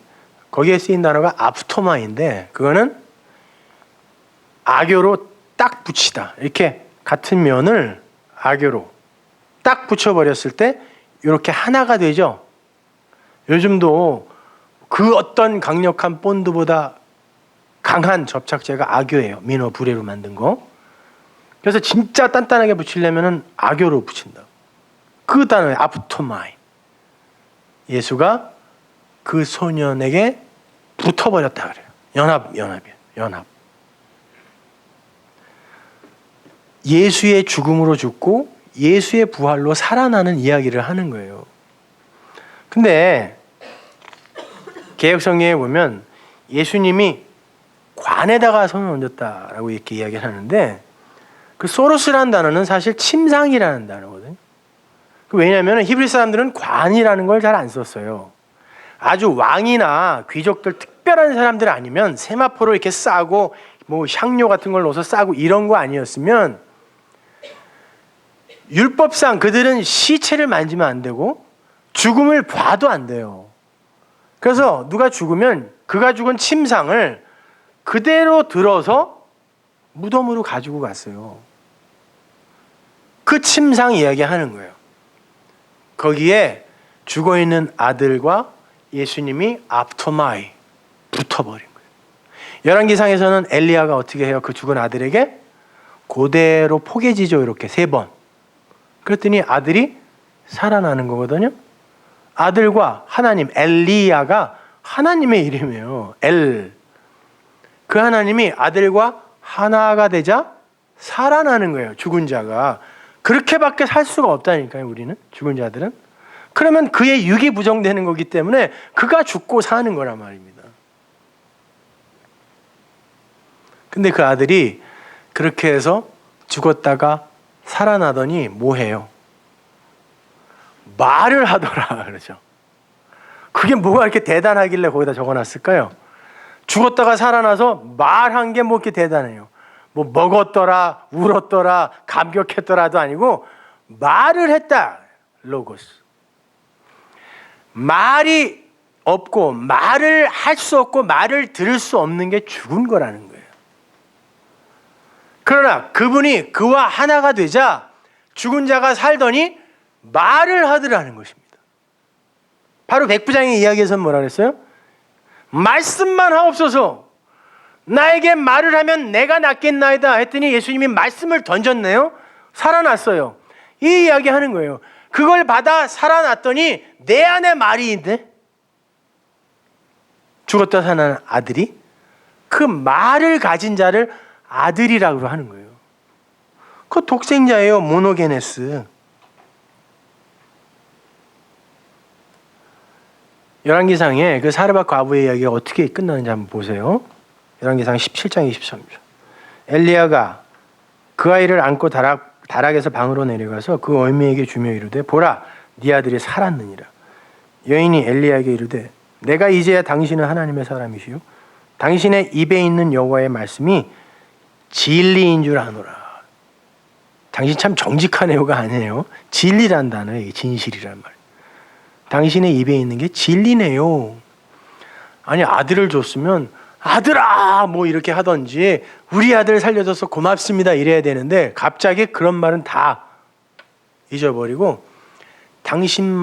거기에 쓰인 단어가 아프토마인데 그거는 악교로 딱 붙이다. 이렇게 같은 면을 악교로 딱 붙여버렸을 때 이렇게 하나가 되죠. 요즘도 그 어떤 강력한 본드보다 강한 접착제가 악교예요. 민어 불에로 만든 거. 그래서 진짜 단단하게 붙이려면 악교로 붙인다. 그 단어에 아프토마인. 예수가 그 소년에게 붙어버렸다 그래요. 연합. 예수의 죽음으로 죽고 예수의 부활로 살아나는 이야기를 하는 거예요. 근데 개역성경에 보면 예수님이 관에다가 손을 얹었다라고 이렇게 이야기를 하는데 그 소로스라는 단어는 사실 침상이라는 단어거든요. 왜냐하면 히브리 사람들은 관이라는 걸 잘 안 썼어요. 아주 왕이나 귀족들 특별한 사람들 아니면 세마포로 이렇게 싸고 뭐 향료 같은 걸 넣어서 싸고 이런 거 아니었으면 율법상 그들은 시체를 만지면 안 되고 죽음을 봐도 안 돼요. 그래서 누가 죽으면 그가 죽은 침상을 그대로 들어서 무덤으로 가지고 갔어요. 그 침상 이야기하는 거예요. 거기에 죽어있는 아들과 예수님이 아프토마이 붙어버린 거예요. 열왕기상에서는 엘리야가 어떻게 해요? 그 죽은 아들에게 그대로 포개지죠. 이렇게 3번. 그랬더니 아들이 살아나는 거거든요. 아들과 하나님, 엘리야가 하나님의 이름이에요. 그 하나님이 아들과 하나가 되자 살아나는 거예요. 죽은 자가. 그렇게밖에 살 수가 없다니까요. 우리는 죽은 자들은. 그러면 그의 육이 부정되는 거기 때문에 그가 죽고 사는 거란 말입니다. 근데 그 아들이 그렇게 해서 죽었다가 살아나더니 뭐 해요? 말을 하더라 그러죠. 그게 뭐가 이렇게 대단하길래 거기다 적어놨을까요? 죽었다가 살아나서 말한 게 뭐 이렇게 대단해요. 뭐 먹었더라, 울었더라, 감격했더라도 아니고 말을 했다. 로고스. 말이 없고 말을 할 수 없고 말을 들을 수 없는 게 죽은 거라는 거예요. 그러나 그분이 그와 하나가 되자 죽은 자가 살더니 말을 하더라는 것입니다. 바로 백부장의 이야기에서 뭐라 그랬어요? 말씀만 하옵소서. 나에게 말을 하면 내가 낫겠나이다 했더니 예수님이 말씀을 던졌네요. 살아났어요. 이 이야기 하는 거예요. 그걸 받아 살아났더니 내 안에 말이 있는데 죽었다 살아난 아들이 그 말을 가진 자를 아들이라고 하는 거예요. 그 독생자예요. 모노게네스. 열왕기상에 그 사르밧 과부의 이야기가 어떻게 끝나는지 한번 보세요. 열왕기상 17장 23절. 엘리야가 그 아이를 안고 다락에서 방으로 내려가서 그 어미에게 주며 이르되 보라 네 아들이 살았느니라. 여인이 엘리야에게 이르되 내가 이제야 당신은 하나님의 사람이시요 당신의 입에 있는 여호와의 말씀이 진리인 줄 아노라. 당신 참 정직한 애호가 아니에요. 진리란 단어예요. 진실이란 말. 당신의 입에 있는 게 진리네요. 아니 아들을 줬으면 아들아 뭐 이렇게 하던지 우리 아들 살려줘서 고맙습니다 이래야 되는데 갑자기 그런 말은 다 잊어버리고 당신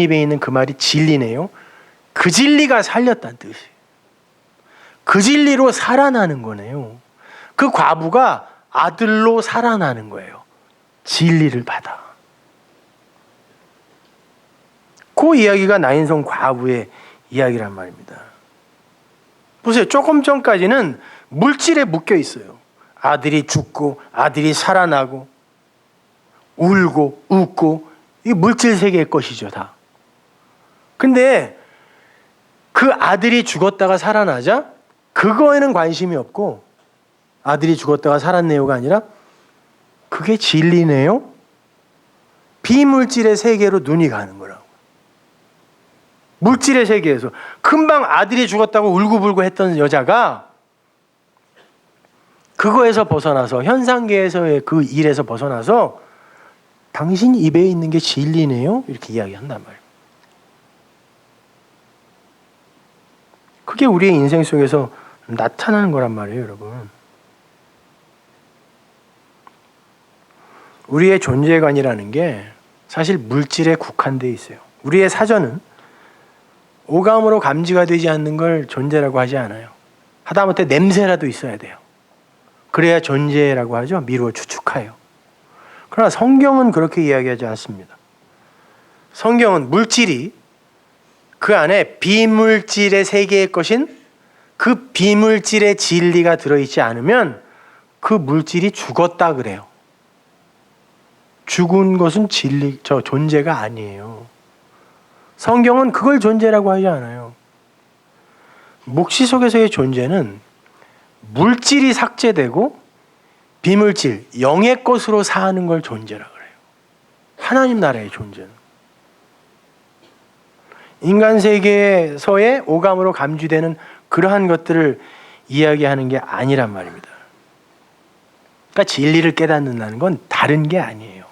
입에 있는 그 말이 진리네요. 그 진리가 살렸다는 뜻이에요. 그 진리로 살아나는 거네요. 그 과부가 아들로 살아나는 거예요. 진리를 받아. 그 이야기가 나인성 과부의 이야기란 말입니다. 보세요. 조금 전까지는 물질에 묶여 있어요. 아들이 죽고 아들이 살아나고 울고 웃고, 이 물질 세계의 것이죠, 다. 근데 그 아들이 죽었다가 살아나자 그거에는 관심이 없고, 아들이 죽었다가 살았네요가 아니라 그게 진리네요? 비물질의 세계로 눈이 가는 거라고. 물질의 세계에서 금방 아들이 죽었다고 울고불고 했던 여자가 그거에서 벗어나서, 현상계에서의 그 일에서 벗어나서 당신 입에 있는 게 진리네요? 이렇게 이야기한단 말이에요. 그게 우리의 인생 속에서 나타나는 거란 말이에요, 여러분. 우리의 존재관이라는 게 사실 물질에 국한되어 있어요. 우리의 사전은 오감으로 감지가 되지 않는 걸 존재라고 하지 않아요. 하다못해 냄새라도 있어야 돼요. 그래야 존재라고 하죠. 미루어 추측하여. 그러나 성경은 그렇게 이야기하지 않습니다. 성경은 물질이 그 안에 비물질의 세계의 것인 그 비물질의 진리가 들어있지 않으면 그 물질이 죽었다 그래요. 죽은 것은 진리, 존재가 아니에요. 성경은 그걸 존재라고 하지 않아요. 묵시 속에서의 존재는 물질이 삭제되고 비물질, 영의 것으로 사는 걸 존재라고 그래요. 하나님 나라의 존재는. 인간 세계에서의 오감으로 감지되는 그러한 것들을 이야기하는 게 아니란 말입니다. 그러니까 진리를 깨닫는다는 건 다른 게 아니에요.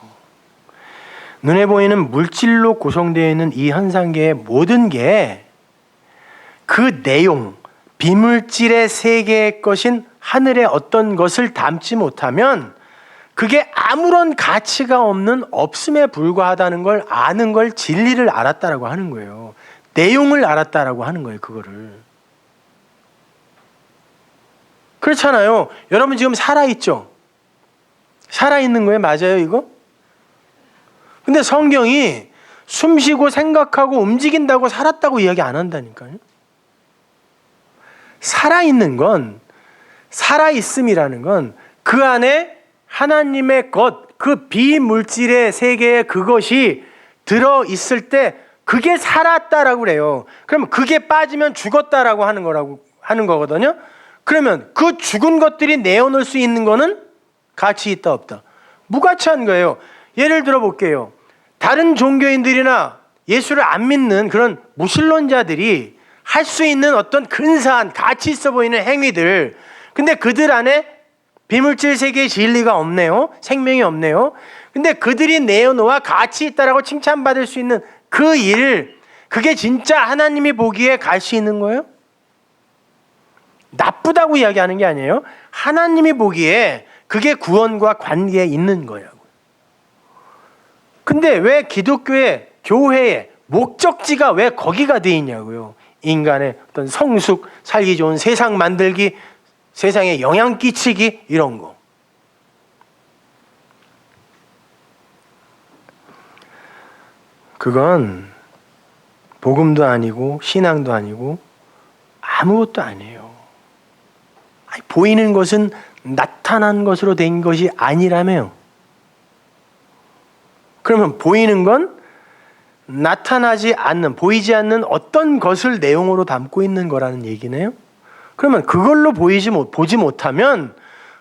눈에 보이는 물질로 구성되어 있는 이 현상계의 모든 게 그 내용, 비물질의 세계의 것인 하늘의 어떤 것을 담지 못하면 그게 아무런 가치가 없는 없음에 불과하다는 걸 아는 걸 진리를 알았다라고 하는 거예요. 내용을 알았다라고 하는 거예요, 그거를. 그렇잖아요. 여러분 지금 살아있죠? 살아있는 거예요, 맞아요, 이거? 근데 성경이 숨쉬고 생각하고 움직인다고 살았다고 이야기 안 한다니까요. 살아있는 건, 살아있음이라는 건 그 안에 하나님의 것, 그 비물질의 세계에 그것이 들어있을 때 그게 살았다라고 그래요. 그러면 그게 빠지면 죽었다라고 하는 거거든요. 그러면 그 죽은 것들이 내어놓을 수 있는 거는 가치 있다 없다? 무가치한 거예요. 예를 들어 볼게요. 다른 종교인들이나 예수를 안 믿는 그런 무신론자들이 할 수 있는 어떤 근사한 가치 있어 보이는 행위들, 근데 그들 안에 비물질 세계의 진리가 없네요. 생명이 없네요. 근데 그들이 내어놓아 가치 있다라고 칭찬받을 수 있는 그 일, 그게 진짜 하나님이 보기에 가치 있는 거예요? 나쁘다고 이야기하는 게 아니에요. 하나님이 보기에 그게 구원과 관계에 있는 거예요. 근데 왜 기독교의 교회의 목적지가 왜 거기가 돼 있냐고요. 인간의 어떤 성숙, 살기 좋은 세상 만들기, 세상에 영향 끼치기, 이런 거. 그건 복음도 아니고 신앙도 아니고 아무것도 아니에요. 아니, 보이는 것은 나타난 것으로 된 것이 아니라며요. 그러면 보이는 건 나타나지 않는, 보이지 않는 어떤 것을 내용으로 담고 있는 거라는 얘기네요. 그러면 그걸로 보지 못하면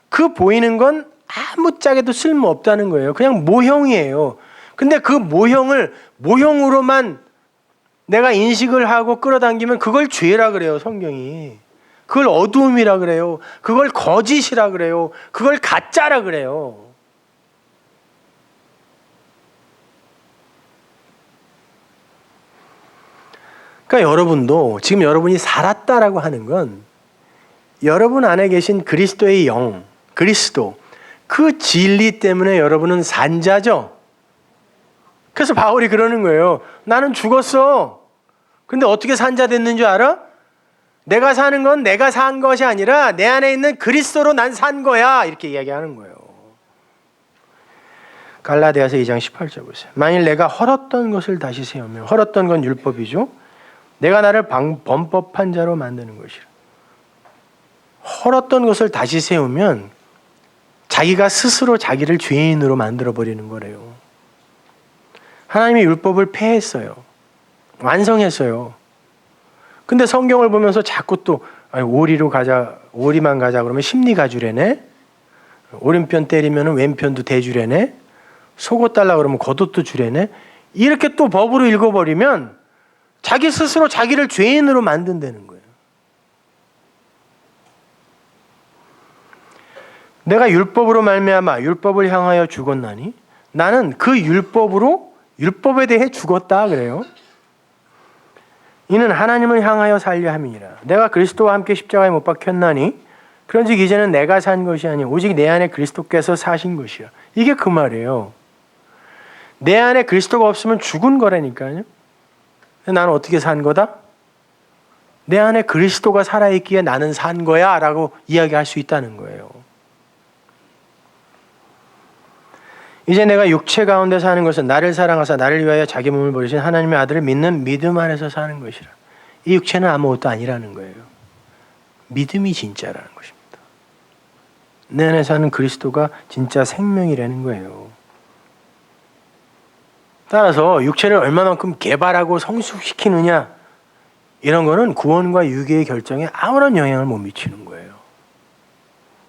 그 보이는 건 아무짝에도 쓸모없다는 거예요. 그냥 모형이에요. 근데 그 모형을 모형으로만 내가 인식을 하고 끌어당기면 그걸 죄라 그래요, 성경이. 그걸 어두움이라 그래요. 그걸 거짓이라 그래요. 그걸 가짜라 그래요. 그러니까 여러분도 지금 여러분이 살았다라고 하는 건 여러분 안에 계신 그리스도의 영, 그리스도, 그 진리 때문에 여러분은 산자죠. 그래서 바울이 그러는 거예요. 나는 죽었어. 근데 어떻게 산자 됐는 줄 알아? 내가 사는 건 내가 산 것이 아니라 내 안에 있는 그리스도로 난 산 거야. 이렇게 이야기하는 거예요. 갈라디아서 2장 18절 보세요. 만일 내가 헐었던 것을 다시 세우면, 헐었던 건 율법이죠. 내가 나를 범법한 자로 만드는 것이라. 헐었던 것을 다시 세우면 자기가 스스로 자기를 죄인으로 만들어버리는 거래요. 하나님이 율법을 폐했어요. 완성했어요. 근데 성경을 보면서 자꾸 또 오리로 가자, 오리만 가자 그러면 십리가주래네. 오른편 때리면 왼편도 대주래네. 속옷 달라 그러면 겉옷도 주래네. 이렇게 또 법으로 읽어버리면 자기 스스로 자기를 죄인으로 만든다는 거예요. 내가 율법으로 말미암아 율법을 향하여 죽었나니 나는 그 율법으로 율법에 대해 죽었다 그래요. 이는 하나님을 향하여 살려 함이니라. 내가 그리스도와 함께 십자가에 못 박혔나니 그런즉 이제는 내가 산 것이 아니 오직 내 안에 그리스도께서 사신 것이야. 이게 그 말이에요. 내 안에 그리스도가 없으면 죽은 거라니까요. 나는 어떻게 산 거다? 내 안에 그리스도가 살아있기에 나는 산 거야 라고 이야기할 수 있다는 거예요. 이제 내가 육체 가운데 사는 것은 나를 사랑하사 나를 위하여 자기 몸을 버리신 하나님의 아들을 믿는 믿음 안에서 사는 것이라. 이 육체는 아무것도 아니라는 거예요. 믿음이 진짜라는 것입니다. 내 안에 사는 그리스도가 진짜 생명이라는 거예요. 따라서 육체를 얼마만큼 개발하고 성숙시키느냐 이런 거는 구원과 유기의 결정에 아무런 영향을 못 미치는 거예요.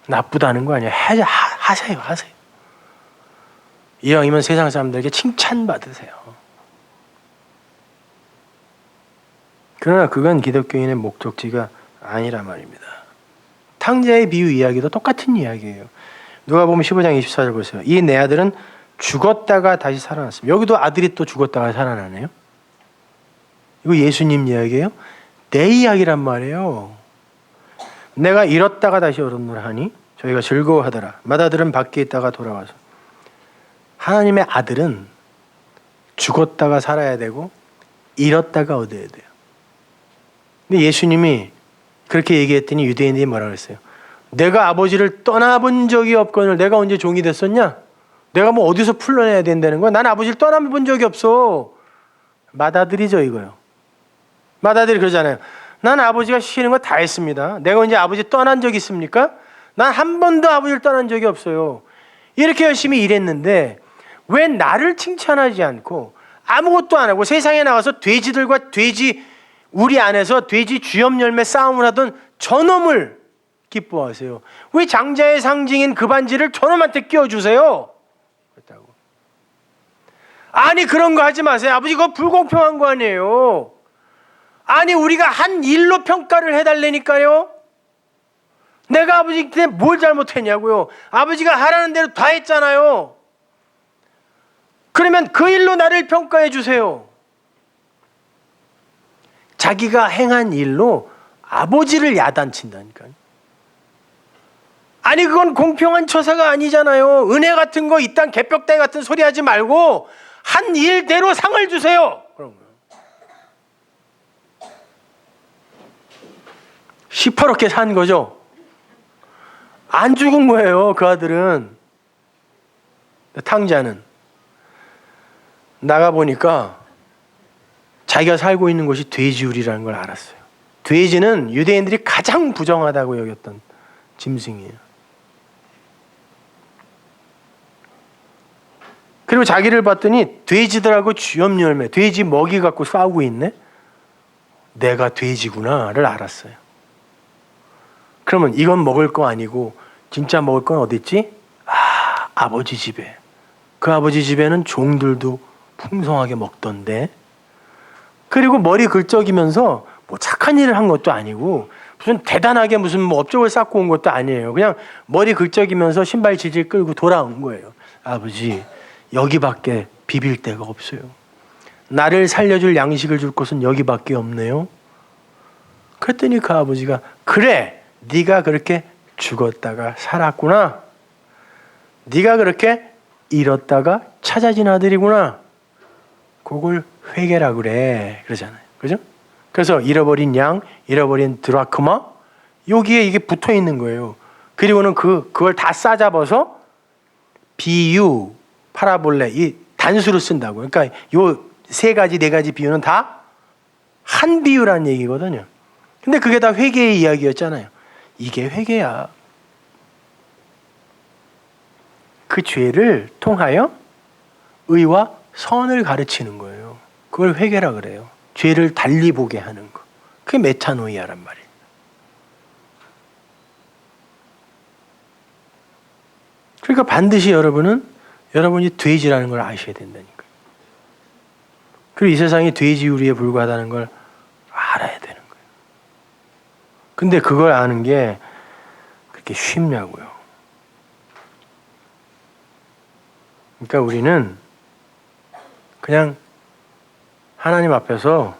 나쁘다는 거 아니에요. 하세요. 이왕이면 세상 사람들에게 칭찬받으세요. 그러나 그건 기독교인의 목적지가 아니란 말입니다. 탕자의 비유 이야기도 똑같은 이야기예요. 누가복음 15장 24절 보세요. 이 내 아들은 죽었다가 다시 살아났습니다. 여기도 아들이 또 죽었다가 살아나네요. 이거 예수님 이야기예요? 내 이야기란 말이에요. 내가 잃었다가 다시 얻었노라 하니 저희가 즐거워하더라. 맏아들은 밖에 있다가 돌아와서. 하나님의 아들은 죽었다가 살아야 되고 잃었다가 얻어야 돼요. 근데 예수님이 그렇게 얘기했더니 유대인들이 뭐라 그랬어요? 내가 아버지를 떠나본 적이 없거늘 내가 언제 종이 됐었냐? 내가 뭐 어디서 풀러내야 된다는 거야? 난 아버지를 떠나본 적이 없어. 맏아들이죠 이거요. 맏아들이 그러잖아요. 난 아버지가 시키는 거 다 했습니다. 내가 언제 아버지 떠난 적 있습니까? 난 한 번도 아버지를 떠난 적이 없어요. 이렇게 열심히 일했는데 왜 나를 칭찬하지 않고 아무것도 안 하고 세상에 나가서 돼지들과 돼지 우리 안에서 돼지 주염 열매 싸움을 하던 저놈을 기뻐하세요? 왜 장자의 상징인 그 반지를 저놈한테 끼워주세요? 그렇다고. 아니 그런 거 하지 마세요. 아버지 그거 불공평한 거 아니에요. 아니 우리가 한 일로 평가를 해달라니까요. 내가 아버지한테 뭘 잘못했냐고요. 아버지가 하라는 대로 다 했잖아요. 그러면 그 일로 나를 평가해 주세요. 자기가 행한 일로 아버지를 야단친다니까요. 아니 그건 공평한 처사가 아니잖아요. 은혜 같은 거 이딴 개벽다이 같은 소리 하지 말고 한 일대로 상을 주세요. 그런 거예요. 시퍼렇게 산 거죠. 안 죽은 거예요. 그 아들은. 탕자는 나가보니까 자기가 살고 있는 곳이 돼지우리라는 걸 알았어요. 돼지는 유대인들이 가장 부정하다고 여겼던 짐승이에요. 그리고 자기를 봤더니 돼지들하고 쥐염 열매, 돼지 먹이 갖고 싸우고 있네. 내가 돼지구나를 알았어요. 그러면 이건 먹을 거 아니고 진짜 먹을 건 어디 있지? 아버지 집에. 그 아버지 집에는 종들도 풍성하게 먹던데. 그리고 머리 긁적이면서 뭐 착한 일을 한 것도 아니고 무슨 대단하게 무슨 뭐 업적을 쌓고 온 것도 아니에요. 그냥 머리 긁적이면서 신발 질질 끌고 돌아온 거예요. 아버지 여기밖에 비빌 데가 없어요. 나를 살려줄 양식을 줄 곳은 여기밖에 없네요. 그랬더니 그 아버지가 그래 네가 그렇게 죽었다가 살았구나. 네가 그렇게 잃었다가 찾아진 아들이구나. 그걸 회개라 그래. 그러잖아요. 그죠? 그래서 잃어버린 양, 잃어버린 드라크마, 여기에 이게 붙어 있는 거예요. 그리고는 그걸 다 싸잡아서 비유, 파라볼레, 이 단수로 쓴다고. 그러니까 요 세 가지, 네 가지 비유는 다 한 비유라는 얘기거든요. 근데 그게 다 회개의 이야기였잖아요. 이게 회개야. 그 죄를 통하여 의와 선을 가르치는 거예요. 그걸 회개라 그래요. 죄를 달리 보게 하는 거. 그게 메타노이아란 말이에요. 그러니까 반드시 여러분이 돼지라는 걸 아셔야 된다니까요. 그리고 이 세상이 돼지 우리에 불과하다는 걸 알아야 되는 거예요. 근데 그걸 아는 게 그렇게 쉽냐고요. 그러니까 우리는 그냥 하나님 앞에서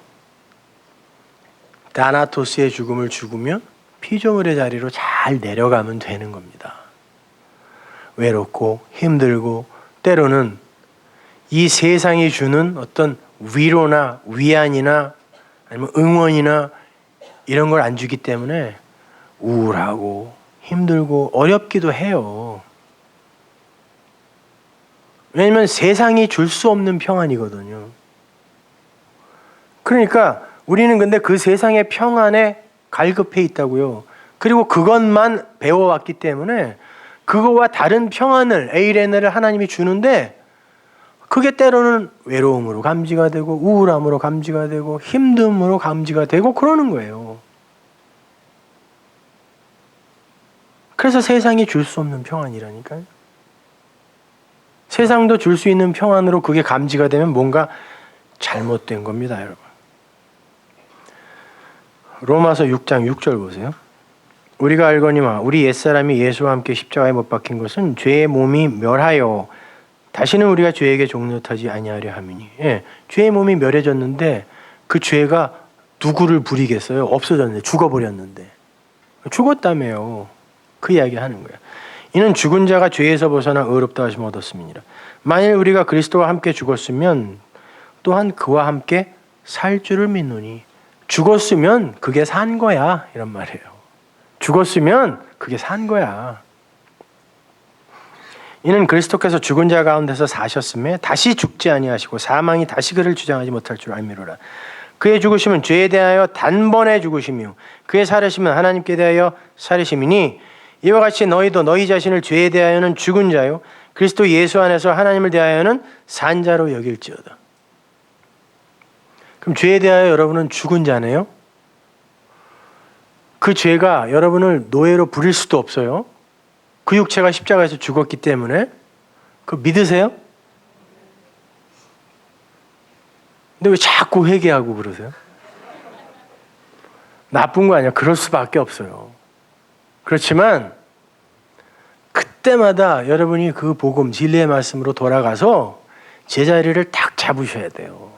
다나토스의 죽음을 죽으며 피조물의 자리로 잘 내려가면 되는 겁니다. 외롭고 힘들고 때로는 이 세상이 주는 어떤 위로나 위안이나 아니면 응원이나 이런 걸 안 주기 때문에 우울하고 힘들고 어렵기도 해요. 왜냐하면 세상이 줄 수 없는 평안이거든요. 그러니까 우리는 근데 그 세상의 평안에 갈급해 있다고요. 그리고 그것만 배워왔기 때문에 그거와 다른 평안을 에이레네를 하나님이 주는데 그게 때로는 외로움으로 감지가 되고 우울함으로 감지가 되고 힘듦으로 감지가 되고 그러는 거예요. 그래서 세상이 줄 수 없는 평안이라니까요. 세상도 줄 수 있는 평안으로 그게 감지가 되면 뭔가 잘못된 겁니다, 여러분. 로마서 6장 6절 보세요. 우리가 알거니와 우리 옛사람이 예수와 함께 십자가에 못 박힌 것은 죄의 몸이 멸하여 다시는 우리가 죄에게 종노하지 아니하려 함이니. 예, 죄의 몸이 멸해졌는데 그 죄가 누구를 부리겠어요? 없어졌는데, 죽어버렸는데. 죽었다며요. 그 이야기 하는 거예요. 이는 죽은 자가 죄에서 벗어나 의롭다 하심을 얻었음이니라. 만일 우리가 그리스도와 함께 죽었으면 또한 그와 함께 살 줄을 믿노니. 죽었으면 그게 산 거야, 이런 말이에요. 죽었으면 그게 산 거야. 이는 그리스도께서 죽은 자 가운데서 사셨음에 다시 죽지 아니하시고 사망이 다시 그를 주장하지 못할 줄 알미로라. 그의 죽으심은 죄에 대하여 단번에 죽으시며 그의 살으심은 하나님께 대하여 살으심이니 이와 같이 너희도 너희 자신을 죄에 대하여는 죽은 자요 그리스도 예수 안에서 하나님을 대하여는 산 자로 여길지어다. 그럼 죄에 대하여 여러분은 죽은 자네요? 그 죄가 여러분을 노예로 부릴 수도 없어요. 그 육체가 십자가에서 죽었기 때문에. 그거 믿으세요? 근데 왜 자꾸 회개하고 그러세요? 나쁜 거 아니야. 그럴 수밖에 없어요. 그렇지만 그때마다 여러분이 그 복음, 진리의 말씀으로 돌아가서 제자리를 딱 잡으셔야 돼요.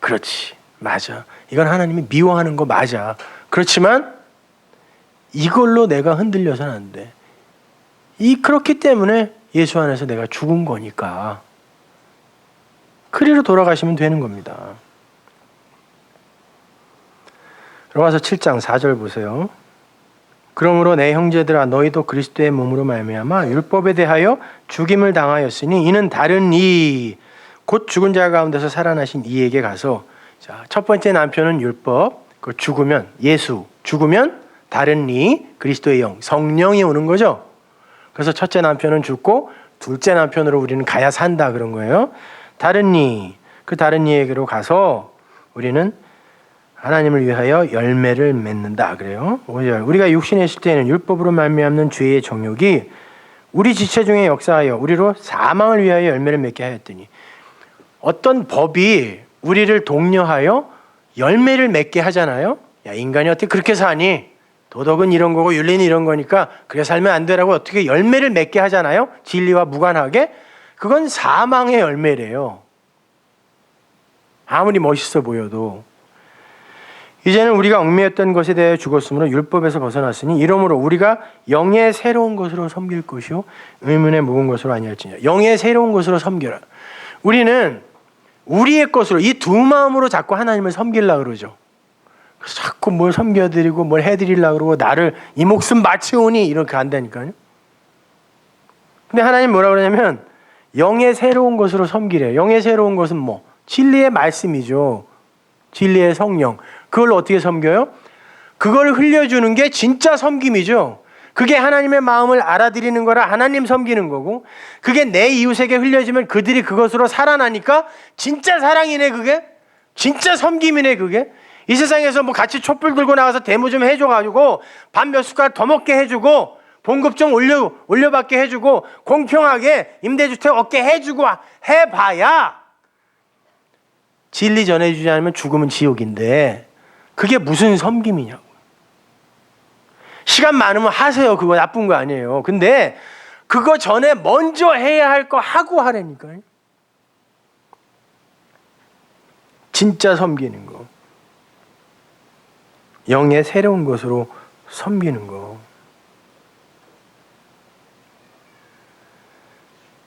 그렇지. 맞아. 이건 하나님이 미워하는 거 맞아. 그렇지만 이걸로 내가 흔들려서는 안 돼. 그렇기 때문에 예수 안에서 내가 죽은 거니까. 그리로 돌아가시면 되는 겁니다. 로마서 7장 4절 보세요. 그러므로 내 형제들아 너희도 그리스도의 몸으로 말미암아 율법에 대하여 죽임을 당하였으니 이는 다른 이 곧 죽은 자 가운데서 살아나신 이에게 가서 자, 첫 번째 남편은 율법, 그 죽으면 예수, 죽으면 다른 이 그리스도의 영, 성령이 오는 거죠. 그래서 첫째 남편은 죽고 둘째 남편으로 우리는 가야 산다 그런 거예요. 다른 이, 그 다른 이에게로 가서 우리는 하나님을 위하여 열매를 맺는다 그래요. 5절 우리가 육신에 있을 때에는 율법으로 말미암는 죄의 정욕이 우리 지체 중에 역사하여 우리로 사망을 위하여 열매를 맺게 하였더니 어떤 법이 우리를 독려하여 열매를 맺게 하잖아요. 야 인간이 어떻게 그렇게 사니? 도덕은 이런 거고 윤리는 이런 거니까 그래 살면 안 되라고 어떻게 열매를 맺게 하잖아요. 진리와 무관하게. 그건 사망의 열매래요. 아무리 멋있어 보여도. 이제는 우리가 얽매였던 것에 대해 죽었으므로 율법에서 벗어났으니 이러므로 우리가 영의 새로운 것으로 섬길 것이요 의문에 묵은 것으로 아니할지니라. 영의 새로운 것으로 섬겨라. 우리는 우리의 것으로 이 두 마음으로 자꾸 하나님을 섬기려고 그러죠. 그래서 자꾸 뭘 섬겨드리고 뭘 해드리려고 그러고 나를 이 목숨 바치오니 이렇게 한다니까요. 근데 하나님 뭐라 그러냐면 영의 새로운 것으로 섬기래요. 영의 새로운 것은 뭐? 진리의 말씀이죠. 진리의 성령. 그걸 어떻게 섬겨요? 그걸 흘려주는 게 진짜 섬김이죠. 그게 하나님의 마음을 알아들이는 거라 하나님 섬기는 거고, 그게 내 이웃에게 흘려지면 그들이 그것으로 살아나니까 진짜 사랑이네 그게. 진짜 섬김이네 그게. 이 세상에서 뭐 같이 촛불 들고 나가서 데모 좀 해줘가지고 밥 몇 숟갈 더 먹게 해주고 봉급 좀 올려받게 해주고 공평하게 임대주택 얻게 해주고 해봐야 진리 전해주지 않으면 죽으면 지옥인데 그게 무슨 섬김이냐고. 시간 많으면 하세요. 그거 나쁜 거 아니에요. 근데 그거 전에 먼저 해야 할 거 하고 하라니까요. 진짜 섬기는 거. 영의 새로운 것으로 섬기는 거.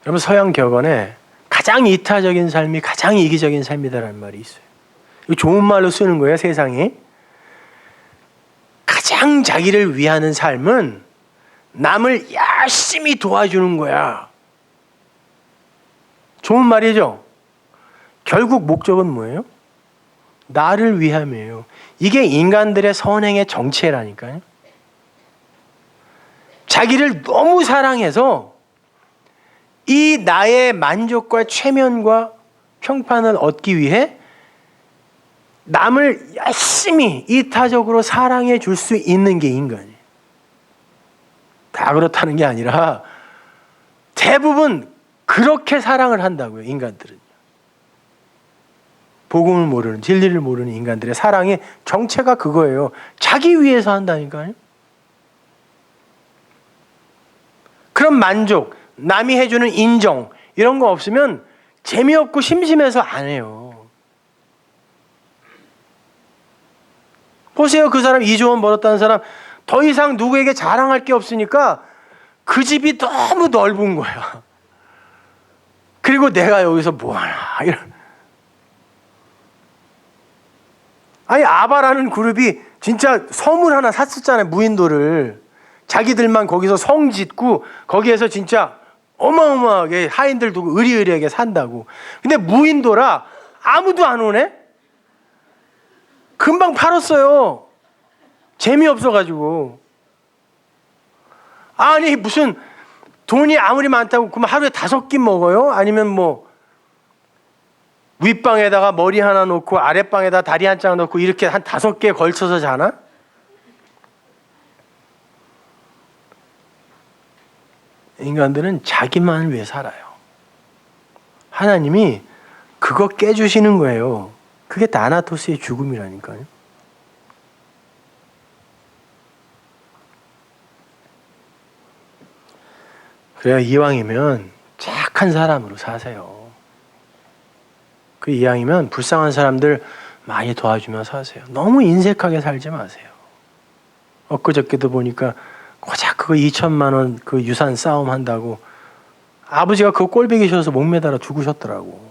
여러분, 서양 격언에 가장 이타적인 삶이 가장 이기적인 삶이다라는 말이 있어요. 이거 좋은 말로 쓰는 거예요, 세상이. 가장 자기를 위하는 삶은 남을 열심히 도와주는 거야. 좋은 말이죠. 결국 목적은 뭐예요? 나를 위함이에요. 이게 인간들의 선행의 정체라니까요. 자기를 너무 사랑해서 이 나의 만족과 최면과 평판을 얻기 위해 남을 열심히 이타적으로 사랑해 줄 수 있는 게 인간이에요. 다 그렇다는 게 아니라 대부분 그렇게 사랑을 한다고요, 인간들은. 복음을 모르는, 진리를 모르는 인간들의 사랑의 정체가 그거예요. 자기 위해서 한다니까요. 그런 만족, 남이 해주는 인정 이런 거 없으면 재미없고 심심해서 안 해요. 보세요. 그 사람 2조 원 벌었다는 사람 더 이상 누구에게 자랑할 게 없으니까 그 집이 너무 넓은 거야. 그리고 내가 여기서 뭐하나 이런. 아니 아바라는 그룹이 진짜 섬을 하나 샀었잖아요. 무인도를. 자기들만 거기서 성 짓고 거기에서 진짜 어마어마하게 하인들 두고 의리의리하게 산다고. 근데 무인도라 아무도 안 오네? 금방 팔았어요. 재미없어가지고. 아니 무슨 돈이 아무리 많다고 그럼 하루에 5끼 먹어요? 아니면 뭐 윗방에다가 머리 하나 놓고 아랫방에다 다리 한 짝 놓고 이렇게 한 5개 걸쳐서 자나? 인간들은 자기만을 위해 살아요. 하나님이 그거 깨주시는 거예요. 그게 다나토스의 죽음이라니까요. 그래야 이왕이면 착한 사람으로 사세요. 그 이왕이면 불쌍한 사람들 많이 도와주며 사세요. 너무 인색하게 살지 마세요. 엊그저께도 보니까 고작 그거 2천만 원 그 유산 싸움 한다고 아버지가 그거 꼴보기 싫어서 목 매달아 죽으셨더라고.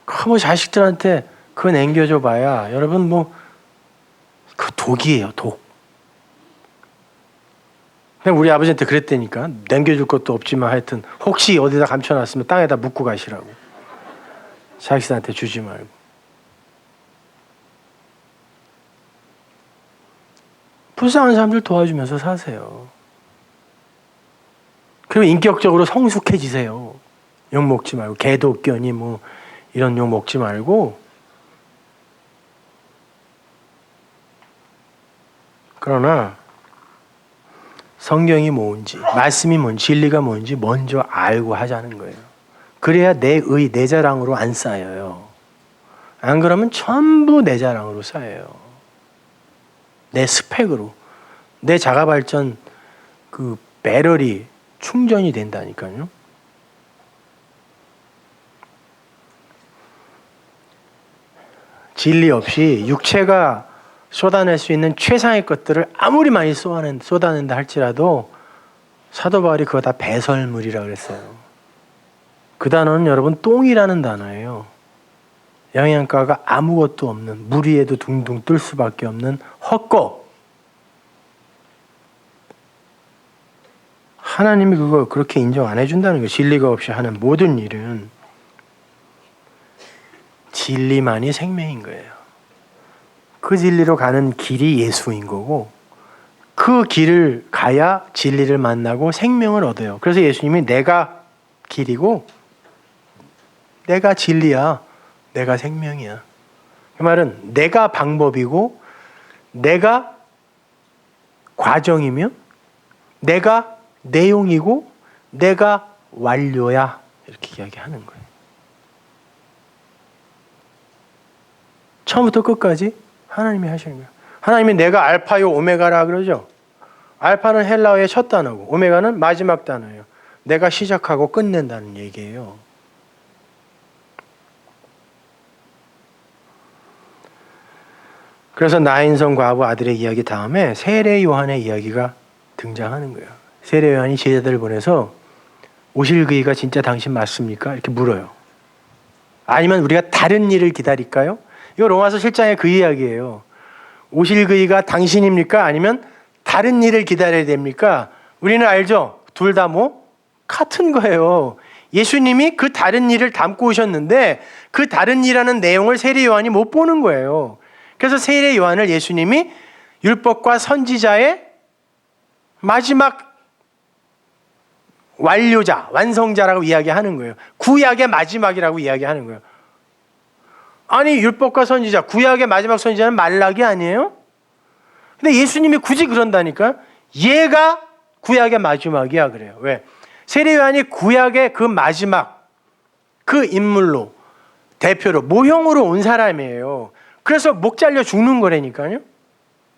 그 자식들한테 그거 남겨줘 봐야 여러분 그 독이에요, 독. 그냥 우리 아버지한테 그랬다니까. 남겨줄 것도 없지만 하여튼 혹시 어디다 감춰놨으면 땅에다 묻고 가시라고. 자식들한테 주지 말고. 불쌍한 사람들 도와주면서 사세요. 그리고 인격적으로 성숙해지세요. 욕 먹지 말고 개독견이 뭐 이런 욕 먹지 말고. 그러나 성경이 뭔지, 말씀이 뭔지, 진리가 뭔지 먼저 알고 하자는 거예요. 그래야 내 자랑으로 안 쌓여요. 안 그러면 전부 내 자랑으로 쌓여요. 내 스펙으로. 내 자가발전 그 배럴이 충전이 된다니까요. 진리 없이 육체가 쏟아낼 수 있는 최상의 것들을 아무리 많이 쏟아낸다 할지라도 사도 바울이 그거 다 배설물이라 그랬어요. 그 단어는 여러분 똥이라는 단어예요. 영양가가 아무것도 없는, 물 위에도 둥둥 뜰 수밖에 없는 헛거. 하나님이 그거 그렇게 인정 안 해준다는 거예요. 진리가 없이 하는 모든 일은. 진리만이 생명인 거예요. 그 진리로 가는 길이 예수인 거고, 그 길을 가야 진리를 만나고 생명을 얻어요. 그래서 예수님이 내가 길이고 내가 진리야, 내가 생명이야. 그 말은 내가 방법이고 내가 과정이며 내가 내용이고 내가 완료야, 이렇게 이야기하는 거예요. 처음부터 끝까지 하나님이 하시는 거예요. 하나님이 내가 알파요 오메가라 그러죠. 알파는 헬라어의 첫 단어고 오메가는 마지막 단어예요. 내가 시작하고 끝낸다는 얘기예요. 그래서 나인성 과부 아들의 이야기 다음에 세례 요한의 이야기가 등장하는 거예요. 세례 요한이 제자들을 보내서 오실 그이가 진짜 당신 맞습니까? 이렇게 물어요. 아니면 우리가 다른 일을 기다릴까요? 이거 로마서 7장의 그 이야기예요. 오실 그이가 당신입니까? 아니면 다른 일을 기다려야 됩니까? 우리는 알죠? 둘 다 같은 거예요. 예수님이 그 다른 일을 담고 오셨는데 그 다른 일하는 내용을 세례 요한이 못 보는 거예요. 그래서 세례 요한을 예수님이 율법과 선지자의 마지막 완료자, 완성자라고 이야기하는 거예요. 구약의 마지막이라고 이야기하는 거예요. 아니, 율법과 선지자, 구약의 마지막 선지자는 말라기 아니에요? 근데 예수님이 굳이 그런다니까? 얘가 구약의 마지막이야 그래요. 왜? 세례 요한이 구약의 그 마지막, 그 인물로, 대표로, 모형으로 온 사람이에요. 그래서 목 잘려 죽는 거라니까요.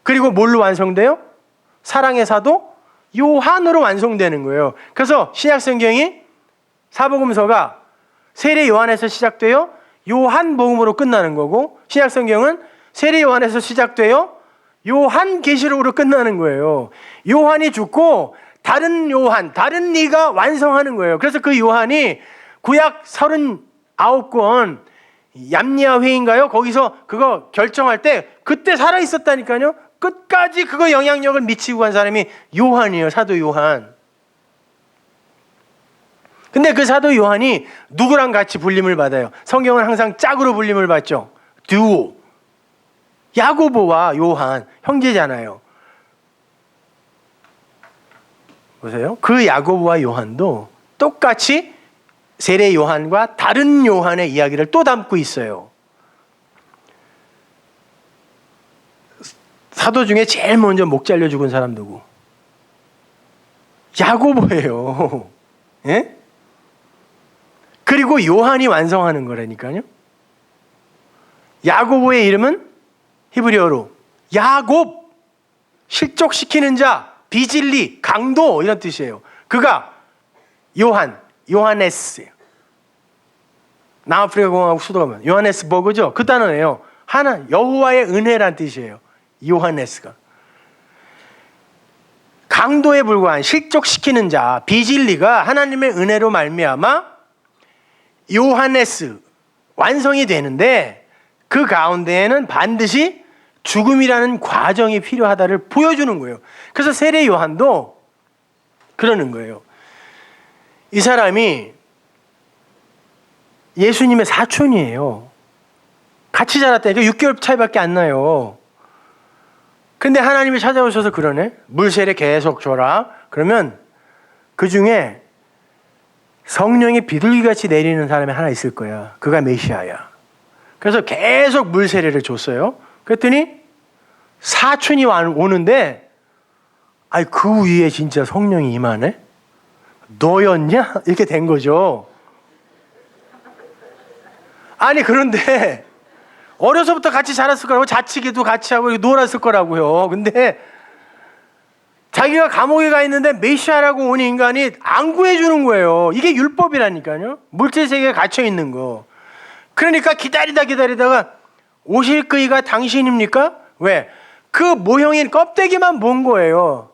그리고 뭘로 완성돼요? 사랑의 사도 요한으로 완성되는 거예요. 그래서 신약성경이 사복음서가 세례 요한에서 시작돼요. 요한복음으로 끝나는 거고, 신약성경은 세례 요한에서 시작돼요. 요한계시록으로 끝나는 거예요. 요한이 죽고 다른 요한, 다른 네가 완성하는 거예요. 그래서 그 요한이 구약 39권 얌리아 회인가요? 거기서 그거 결정할 때 그때 살아 있었다니까요. 끝까지 그거 영향력을 미치고 간 사람이 요한이에요. 사도 요한. 근데 그 사도 요한이 누구랑 같이 불림을 받아요? 성경은 항상 짝으로 불림을 받죠. 듀오. 야고보와 요한 형제잖아요. 보세요. 그 야고보와 요한도 똑같이 세례 요한과 다른 요한의 이야기를 또 담고 있어요. 사도 중에 제일 먼저 목 잘려 죽은 사람 누구? 야고보예요. 예? 그리고 요한이 완성하는 거라니까요. 야고보의 이름은 히브리어로 야곱, 실족시키는 자, 비진리, 강도 이런 뜻이에요. 그가 요하네스예요. 남아프리카 공화국 수도가 요하네스버그죠. 그 단어예요. 하나, 여호와의 은혜란 뜻이에요. 요하네스가. 강도에 불과한 실족시키는 자, 비진리가 하나님의 은혜로 말미암아 요하네스 완성이 되는데 그 가운데에는 반드시 죽음이라는 과정이 필요하다를 보여주는 거예요. 그래서 세례 요한도 그러는 거예요. 이 사람이 예수님의 사촌이에요. 같이 자랐다니까 6개월 차이밖에 안 나요. 근데 하나님이 찾아오셔서 그러네. 물 세례 계속 줘라. 그러면 그 중에 성령이 비둘기같이 내리는 사람이 하나 있을 거야. 그가 메시아야. 그래서 계속 물 세례를 줬어요. 그랬더니 사촌이 오는데 그 위에 진짜 성령이 임하네? 너였냐? 이렇게 된 거죠. 아니 그런데 어려서부터 같이 자랐을 거라고, 자치기도 같이 하고 놀았을 거라고요. 근데 자기가 감옥에 가 있는데 메시아라고 온 인간이 안 구해주는 거예요. 이게 율법이라니까요. 물질 세계에 갇혀 있는 거. 그러니까 기다리다가 오실 그이가 당신입니까? 왜? 그 모형인 껍데기만 본 거예요.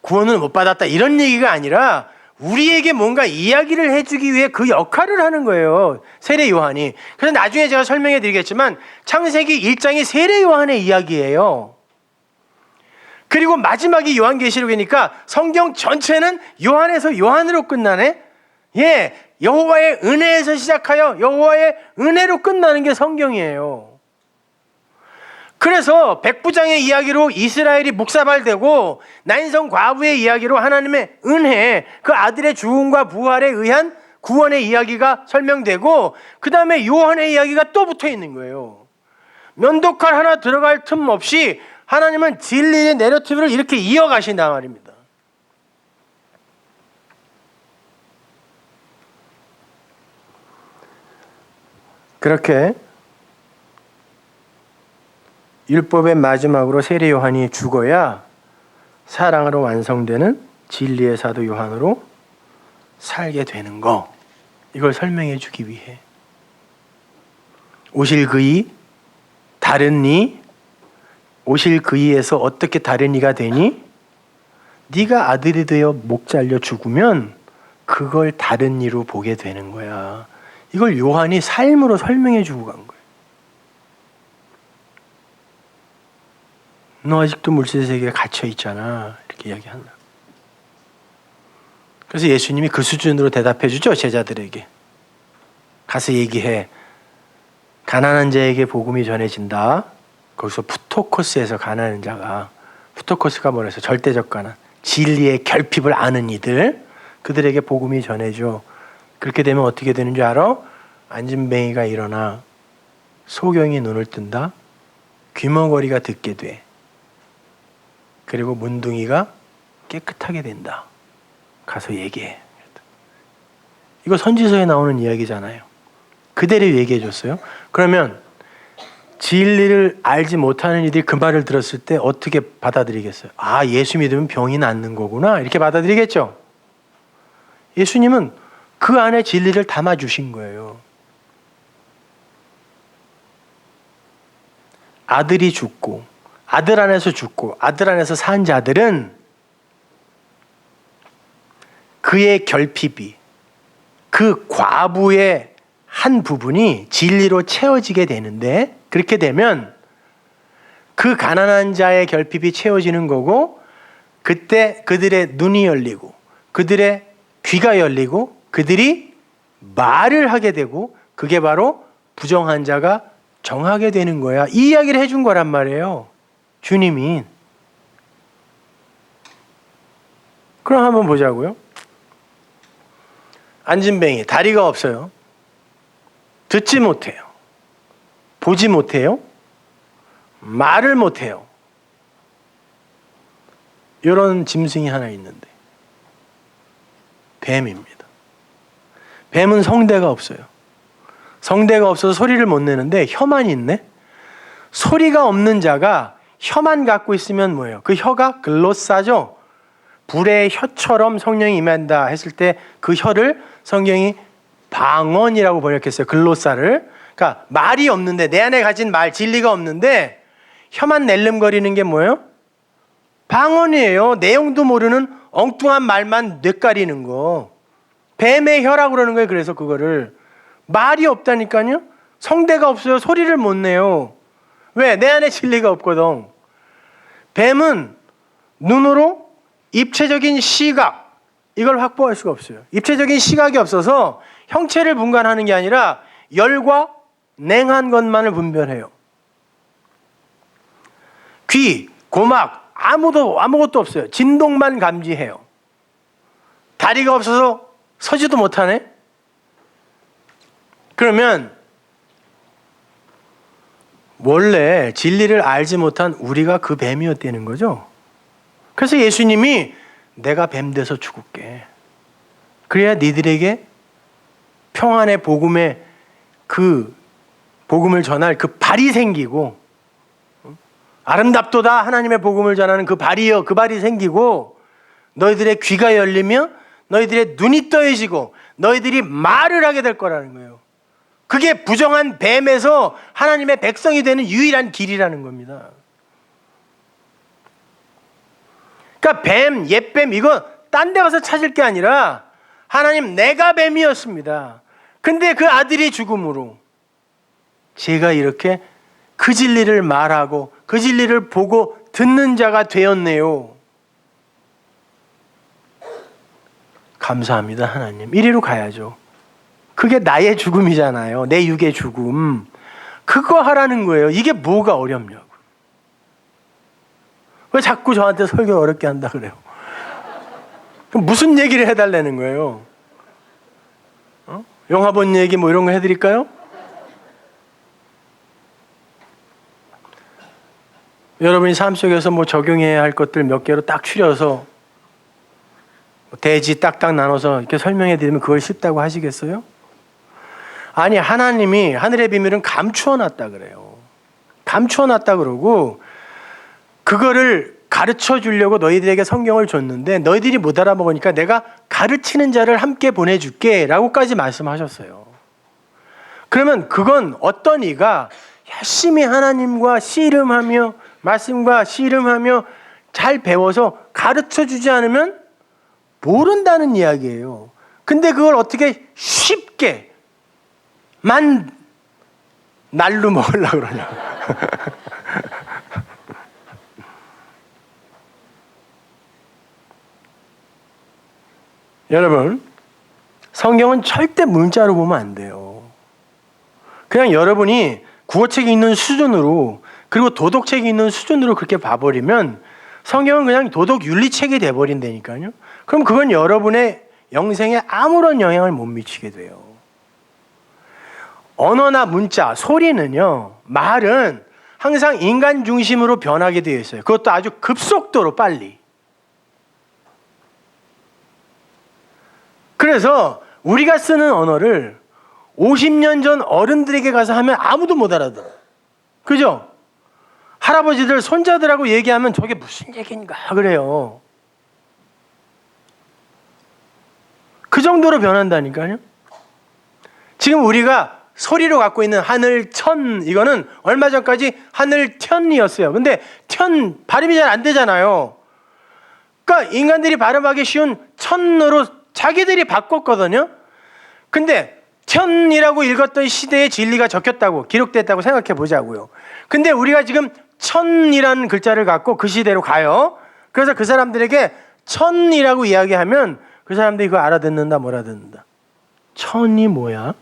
구원을 못 받았다 이런 얘기가 아니라 우리에게 뭔가 이야기를 해주기 위해 그 역할을 하는 거예요. 세례 요한이. 그래서 나중에 제가 설명해 드리겠지만 창세기 1장이 세례 요한의 이야기예요. 그리고 마지막이 요한계시록이니까 성경 전체는 요한에서 요한으로 끝나네. 예, 여호와의 은혜에서 시작하여 여호와의 은혜로 끝나는 게 성경이에요. 그래서 백부장의 이야기로 이스라엘이 묵사발되고 나인성 과부의 이야기로 하나님의 은혜, 그 아들의 죽음과 부활에 의한 구원의 이야기가 설명되고, 그 다음에 요한의 이야기가 또 붙어 있는 거예요. 면도칼 하나 들어갈 틈 없이 하나님은 진리의 내러티브를 이렇게 이어가신단 말입니다. 그렇게 율법의 마지막으로 세례 요한이 죽어야 사랑으로 완성되는 진리의 사도 요한으로 살게 되는 거, 이걸 설명해 주기 위해 오실 그이, 다른 이, 오실 그이에서 어떻게 다른 이가 되니? 네가 아들이 되어 목 잘려 죽으면 그걸 다른 이로 보게 되는 거야. 이걸 요한이 삶으로 설명해 주고 간 거예요. 너 아직도 물질 세계에 갇혀 있잖아, 이렇게 이야기한다. 그래서 예수님이 그 수준으로 대답해 주죠. 제자들에게 가서 얘기해. 가난한 자에게 복음이 전해진다. 거기서 푸토코스에서 가난한 자가, 푸토코스가 뭐래서 절대적 가난, 진리의 결핍을 아는 이들, 그들에게 복음이 전해져. 그렇게 되면 어떻게 되는 줄 알아? 안진뱅이가 일어나 소경이 눈을 뜬다. 귀머거리가 듣게 돼. 그리고 문둥이가 깨끗하게 된다. 가서 얘기해. 이거 선지서에 나오는 이야기잖아요. 그대로 얘기해 줬어요. 그러면 진리를 알지 못하는 이들이 그 말을 들었을 때 어떻게 받아들이겠어요? 아, 예수 믿으면 병이 낫는 거구나, 이렇게 받아들이겠죠. 예수님은 그 안에 진리를 담아주신 거예요. 아들이 죽고 아들 안에서 죽고 아들 안에서 산 자들은 그의 결핍이, 그 과부의 한 부분이 진리로 채워지게 되는데, 그렇게 되면 그 가난한 자의 결핍이 채워지는 거고, 그때 그들의 눈이 열리고 그들의 귀가 열리고 그들이 말을 하게 되고, 그게 바로 부정한 자가 정하게 되는 거야. 이 이야기를 해준 거란 말이에요, 주님이. 그럼 한번 보자고요. 안진뱅이, 다리가 없어요. 듣지 못해요. 보지 못해요. 말을 못해요. 이런 짐승이 하나 있는데 뱀입니다. 뱀은 성대가 없어요. 성대가 없어서 소리를 못 내는데 혀만 있네. 소리가 없는 자가 혀만 갖고 있으면 뭐예요? 그 혀가 글로사죠. 불의 혀처럼 성령이 임한다 했을 때 그 혀를 성경이 방언이라고 번역했어요. 글로사를. 그러니까 말이 없는데, 내 안에 가진 말, 진리가 없는데 혀만 낼름거리는 게 뭐예요? 방언이에요. 내용도 모르는 엉뚱한 말만 뇌까리는 거. 뱀의 혀라고 그러는 거예요. 그래서 그거를. 말이 없다니까요. 성대가 없어요. 소리를 못 내요. 왜? 내 안에 진리가 없거든. 뱀은 눈으로 입체적인 시각, 이걸 확보할 수가 없어요. 입체적인 시각이 없어서 형체를 분간하는 게 아니라 열과 냉한 것만을 분별해요. 귀, 고막, 아무것도 없어요. 진동만 감지해요. 다리가 없어서 서지도 못하네? 그러면 원래 진리를 알지 못한 우리가 그 뱀이었다는 거죠. 그래서 예수님이 내가 뱀 돼서 죽을게. 그래야 니들에게 평안의 복음의 그 복음을 전할 그 발이 생기고, 아름답도다 하나님의 복음을 전하는 그 발이요, 그 발이 생기고, 너희들의 귀가 열리며 너희들의 눈이 떠해지고 너희들이 말을 하게 될 거라는 거예요. 그게 부정한 뱀에서 하나님의 백성이 되는 유일한 길이라는 겁니다. 그러니까 뱀, 옛뱀, 이거 딴 데 가서 찾을 게 아니라 하나님 내가 뱀이었습니다. 근데 그 아들이 죽음으로 제가 이렇게 그 진리를 말하고 그 진리를 보고 듣는 자가 되었네요. 감사합니다 하나님. 이리로 가야죠. 그게 나의 죽음이잖아요. 내 육의 죽음. 그거 하라는 거예요. 이게 뭐가 어렵냐고. 왜 자꾸 저한테 설교 어렵게 한다 그래요? 그럼 무슨 얘기를 해달라는 거예요? 영화 본 얘기 뭐 이런 거 해드릴까요? 여러분이 삶 속에서 뭐 적용해야 할 것들 몇 개로 딱 추려서 대지 딱딱 나눠서 이렇게 설명해 드리면 그걸 쉽다고 하시겠어요? 아니, 하나님이 하늘의 비밀은 감추어 놨다 그래요. 감추어 놨다 그러고 그거를 가르쳐 주려고 너희들에게 성경을 줬는데 너희들이 못 알아먹으니까 내가 가르치는 자를 함께 보내줄게 라고까지 말씀하셨어요. 그러면 그건 어떤 이가 열심히 하나님과 씨름하며 말씀과 씨름하며 잘 배워서 가르쳐 주지 않으면 모른다는 이야기예요. 근데 그걸 어떻게 쉽게 날로 먹으려고 그러냐. 여러분, 성경은 절대 문자로 보면 안 돼요. 그냥 여러분이 국어책이 있는 수준으로 그리고 도덕책이 있는 수준으로 그렇게 봐버리면 성경은 그냥 도덕 윤리책이 돼버린다니까요. 그럼 그건 여러분의 영생에 아무런 영향을 못 미치게 돼요. 언어나 문자, 소리는요, 말은 항상 인간 중심으로 변하게 되어 있어요. 그것도 아주 급속도로 빨리. 그래서 우리가 쓰는 언어를 50년 전 어른들에게 가서 하면 아무도 못 알아들어. 그죠? 할아버지들, 손자들하고 얘기하면 저게 무슨 얘기인가 그래요. 그 정도로 변한다니까요. 지금 우리가 소리로 갖고 있는 하늘천, 이거는 얼마 전까지 하늘천이었어요. 근데 천 발음이 잘 안 되잖아요. 그러니까 인간들이 발음하기 쉬운 천으로 자기들이 바꿨거든요. 근데 천이라고 읽었던 시대의 진리가 적혔다고, 기록됐다고 생각해 보자고요. 근데 우리가 지금 천이라는 글자를 갖고 그 시대로 가요. 그래서 그 사람들에게 천이라고 이야기하면 그 사람들이 그거 알아듣는다, 못 알아듣는다. 천이 뭐야?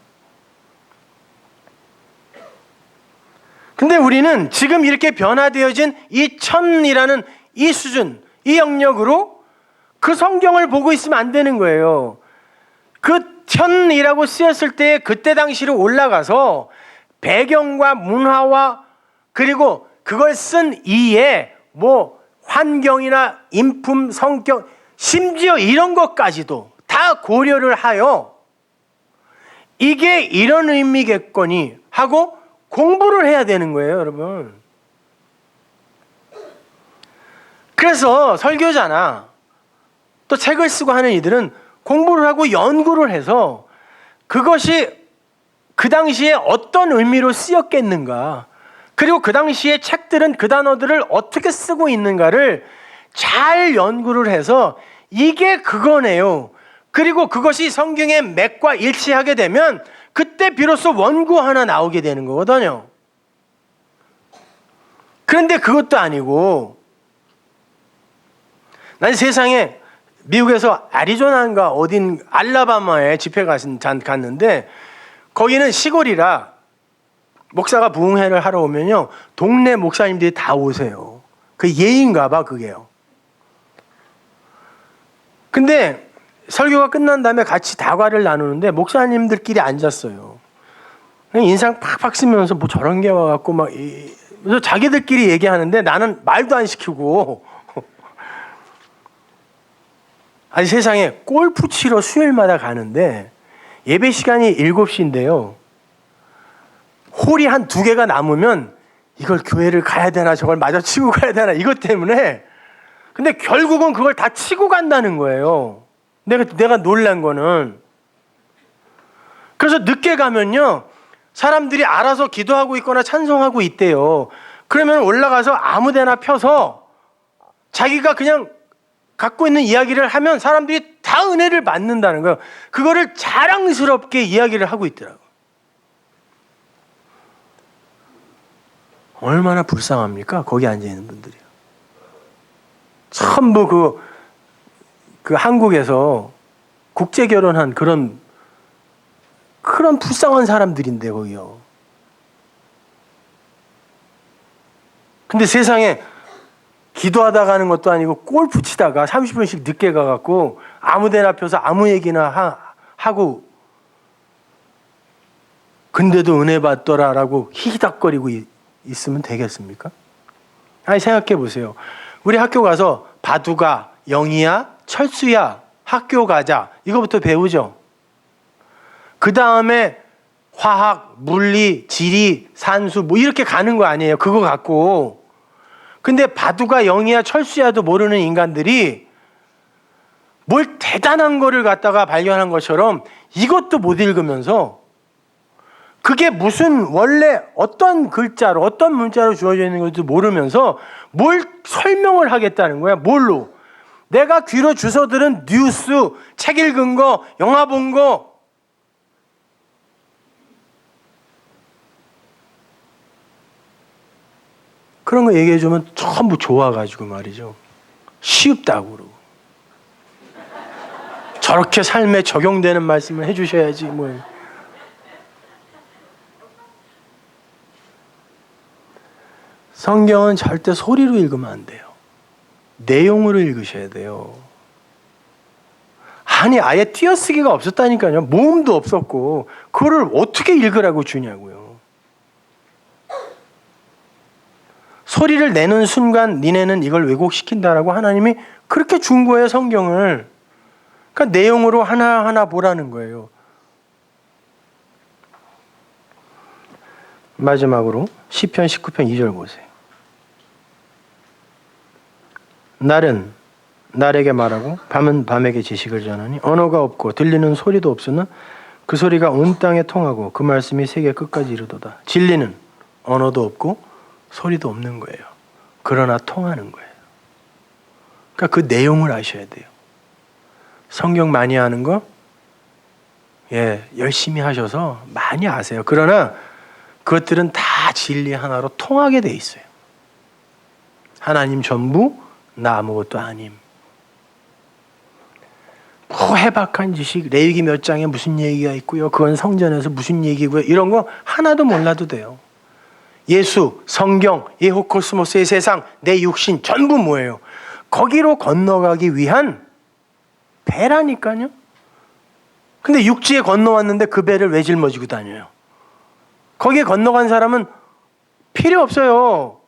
근데 우리는 지금 이렇게 변화되어진 이 천이라는 이 수준, 이 영역으로 그 성경을 보고 있으면 안 되는 거예요. 그 천이라고 쓰였을 때 그때 당시로 올라가서 배경과 문화와 그리고 그걸 쓴 이의 뭐 환경이나 인품, 성격, 심지어 이런 것까지도 다 고려를 하여 이게 이런 의미겠거니 하고 공부를 해야 되는 거예요, 여러분. 그래서 설교자나 또 책을 쓰고 하는 이들은 공부를 하고 연구를 해서 그것이 그 당시에 어떤 의미로 쓰였겠는가, 그리고 그 당시에 책들은 그 단어들을 어떻게 쓰고 있는가를 잘 연구를 해서 이게 그거네요. 그리고 그것이 성경의 맥과 일치하게 되면 그때 비로소 원고 하나 나오게 되는 거거든요. 그런데 그것도 아니고, 난 세상에 미국에서 애리조나인가 어딘 알라바마에 집회 갔는데 거기는 시골이라 목사가 부흥회를 하러 오면요, 동네 목사님들이 다 오세요. 그 예인가 봐, 그게요. 근데 설교가 끝난 다음에 같이 다과를 나누는데 목사님들끼리 앉았어요. 인상 팍팍 쓰면서 뭐 저런 게 와갖고 막 그래서 자기들끼리 얘기하는데 나는 말도 안 시키고 아니, 세상에 골프 치러 수요일마다 가는데 예배 시간이 7시인데요. 홀이 한 2개가 남으면 이걸 교회를 가야 되나 저걸 마저 치고 가야 되나 이것 때문에, 근데 결국은 그걸 다 치고 간다는 거예요. 내가 놀란 거는. 그래서 늦게 가면요, 사람들이 알아서 기도하고 있거나 찬송하고 있대요. 그러면 올라가서 아무 데나 펴서 자기가 그냥 갖고 있는 이야기를 하면 사람들이 다 은혜를 받는다는 거예요. 그거를 자랑스럽게 이야기를 하고 있더라고요. 얼마나 불쌍합니까? 거기 앉아있는 분들이. 전부 그 한국에서 국제 결혼한 그런 불쌍한 사람들인데, 거기요. 근데 세상에 기도하다 가는 것도 아니고 골프 치다가 30분씩 늦게 가갖고 아무 데나 펴서 아무 얘기나 하고 근데도 은혜 받더라라고 히히닥거리고 있으면 되겠습니까? 아니, 생각해 보세요. 우리 학교 가서 바둑아, 영희야, 철수야, 학교 가자, 이거부터 배우죠. 그 다음에 화학, 물리, 지리, 산수 뭐 이렇게 가는 거 아니에요, 그거 갖고. 근데 바둑아, 영희야, 철수야도 모르는 인간들이 뭘 대단한 거를 갖다가 발견한 것처럼 이것도 못 읽으면서 그게 무슨 원래 어떤 글자로 어떤 문자로 주어져 있는 것도 모르면서 뭘 설명을 하겠다는 거야. 뭘로? 내가 귀로 주워 들은 뉴스, 책 읽은 거, 영화 본 거, 그런 거 얘기해 주면 전부 좋아가지고 말이죠. 쉽다고 그러고. 저렇게 삶에 적용되는 말씀을 해 주셔야지 뭐. 성경은 절대 소리로 읽으면 안 돼요. 내용으로 읽으셔야 돼요. 아니, 아예 띄어쓰기가 없었다니까요. 모음도 없었고 그거를 어떻게 읽으라고 주냐고요. 소리를 내는 순간 니네는 이걸 왜곡시킨다라고 하나님이 그렇게 준 거예요, 성경을. 그러니까 내용으로 하나하나 보라는 거예요. 마지막으로 시편 19편 2절 보세요. 날은 날에게 말하고 밤은 밤에게 지식을 전하니 언어가 없고 들리는 소리도 없으나 그 소리가 온 땅에 통하고 그 말씀이 세계 끝까지 이르도다. 진리는 언어도 없고 소리도 없는 거예요. 그러나 통하는 거예요. 그러니까 그 내용을 아셔야 돼요. 성경 많이 아는 거 열심히 하셔서 많이 아세요. 그러나 그것들은 다 진리 하나로 통하게 돼 있어요. 하나님 전부, 나 아무것도 아님. 뭐 해박한 지식, 레위기 몇 장에 무슨 얘기가 있고요, 그건 성전에서 무슨 얘기고요, 이런 거 하나도 몰라도 돼요. 예수, 성경, 예호코스모스의 세상, 내 육신 전부 뭐예요? 거기로 건너가기 위한 배라니까요. 근데 육지에 건너왔는데 그 배를 왜 짊어지고 다녀요? 거기에 건너간 사람은 필요 없어요.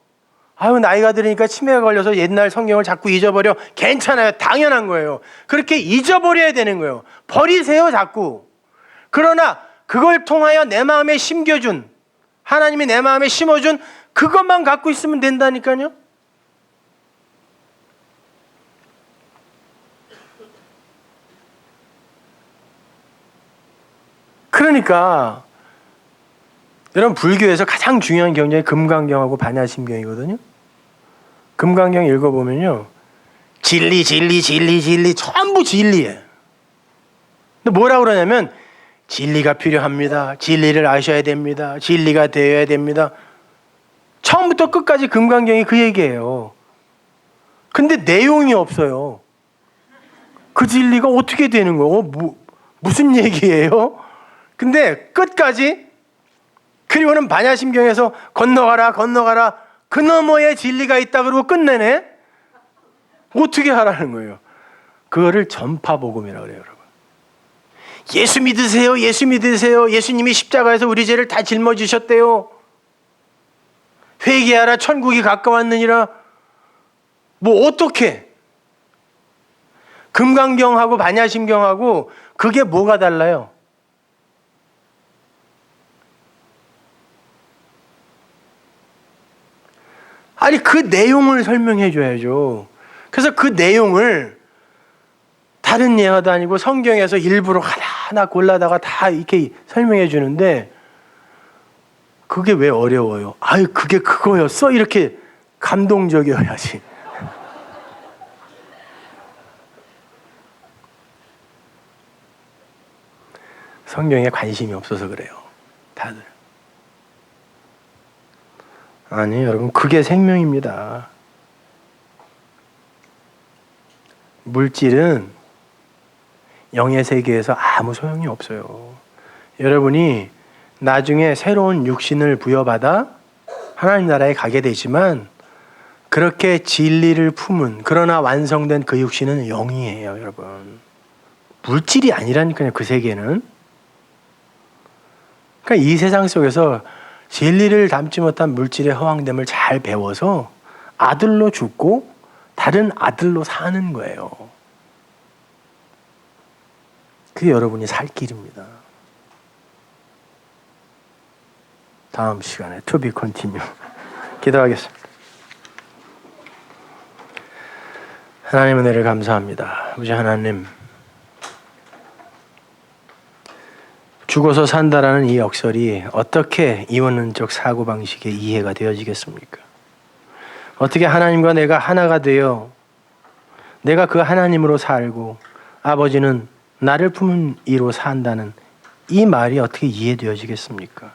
아유, 나이가 들으니까 치매가 걸려서 옛날 성경을 자꾸 잊어버려. 괜찮아요. 당연한 거예요. 그렇게 잊어버려야 되는 거예요. 버리세요, 자꾸. 그러나 그걸 통하여 내 마음에 심겨준, 하나님이 내 마음에 심어준 그것만 갖고 있으면 된다니까요. 그러니까 여러분, 불교에서 가장 중요한 경전이 금강경하고 반야심경이거든요. 금강경 읽어보면요, 진리 전부 진리예요. 근데 뭐라고 그러냐면 진리가 필요합니다. 진리를 아셔야 됩니다. 진리가 되어야 됩니다. 처음부터 끝까지 금강경이 그 얘기예요. 근데 내용이 없어요. 그 진리가 어떻게 되는 거고 무슨 얘기예요? 근데 끝까지, 그리고는 반야심경에서 건너가라 그 너머에 진리가 있다 그러고 끝내네. 어떻게 하라는 거예요? 그거를 전파복음이라고 그래요, 여러분. 예수 믿으세요. 예수님이 십자가에서 우리 죄를 다 짊어지셨대요. 회개하라, 천국이 가까웠느니라. 뭐 어떻게? 금강경하고 반야심경하고 그게 뭐가 달라요? 아니, 그 내용을 설명해 줘야죠. 그래서 그 내용을 다른 예화도 아니고 성경에서 일부러 하나하나 골라다가 다 이렇게 설명해 주는데 그게 왜 어려워요? 아유, 그게 그거였어? 이렇게 감동적이어야지. 성경에 관심이 없어서 그래요. 다들. 아니 여러분 그게 생명입니다. 물질은 영의 세계에서 아무 소용이 없어요. 여러분이 나중에 새로운 육신을 부여받아 하나님 나라에 가게 되지만 그렇게 진리를 품은 그러나 완성된 그 육신은 영이에요, 여러분. 물질이 아니라니까요, 그 세계는. 그러니까 이 세상 속에서 진리를 담지 못한 물질의 허황됨을 잘 배워서 아들로 죽고 다른 아들로 사는 거예요. 그게 여러분이 살 길입니다. 다음 시간에 to be continue. 기도하겠습니다. 하나님 은혜를 감사합니다. 아버지 하나님, 죽어서 산다라는 이 역설이 어떻게 이원론적 사고방식에 이해가 되어지겠습니까? 어떻게 하나님과 내가 하나가 되어 내가 그 하나님으로 살고 아버지는 나를 품은 이로 산다는 이 말이 어떻게 이해되어지겠습니까?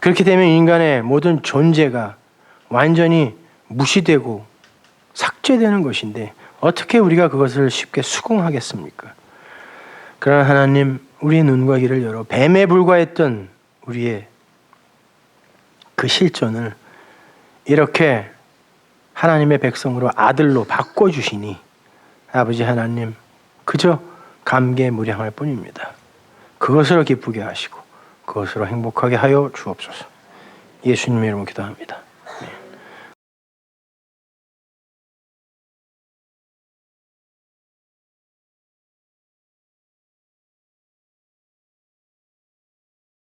그렇게 되면 인간의 모든 존재가 완전히 무시되고 삭제되는 것인데 어떻게 우리가 그것을 쉽게 수긍하겠습니까? 그러나 하나님, 우리의 눈과 귀를 열어 뱀에 불과했던 우리의 그 실존을 이렇게 하나님의 백성으로 아들로 바꿔주시니 아버지 하나님, 그저 감개무량할 뿐입니다. 그것으로 기쁘게 하시고 그것으로 행복하게 하여 주옵소서. 예수님의 이름으로 기도합니다.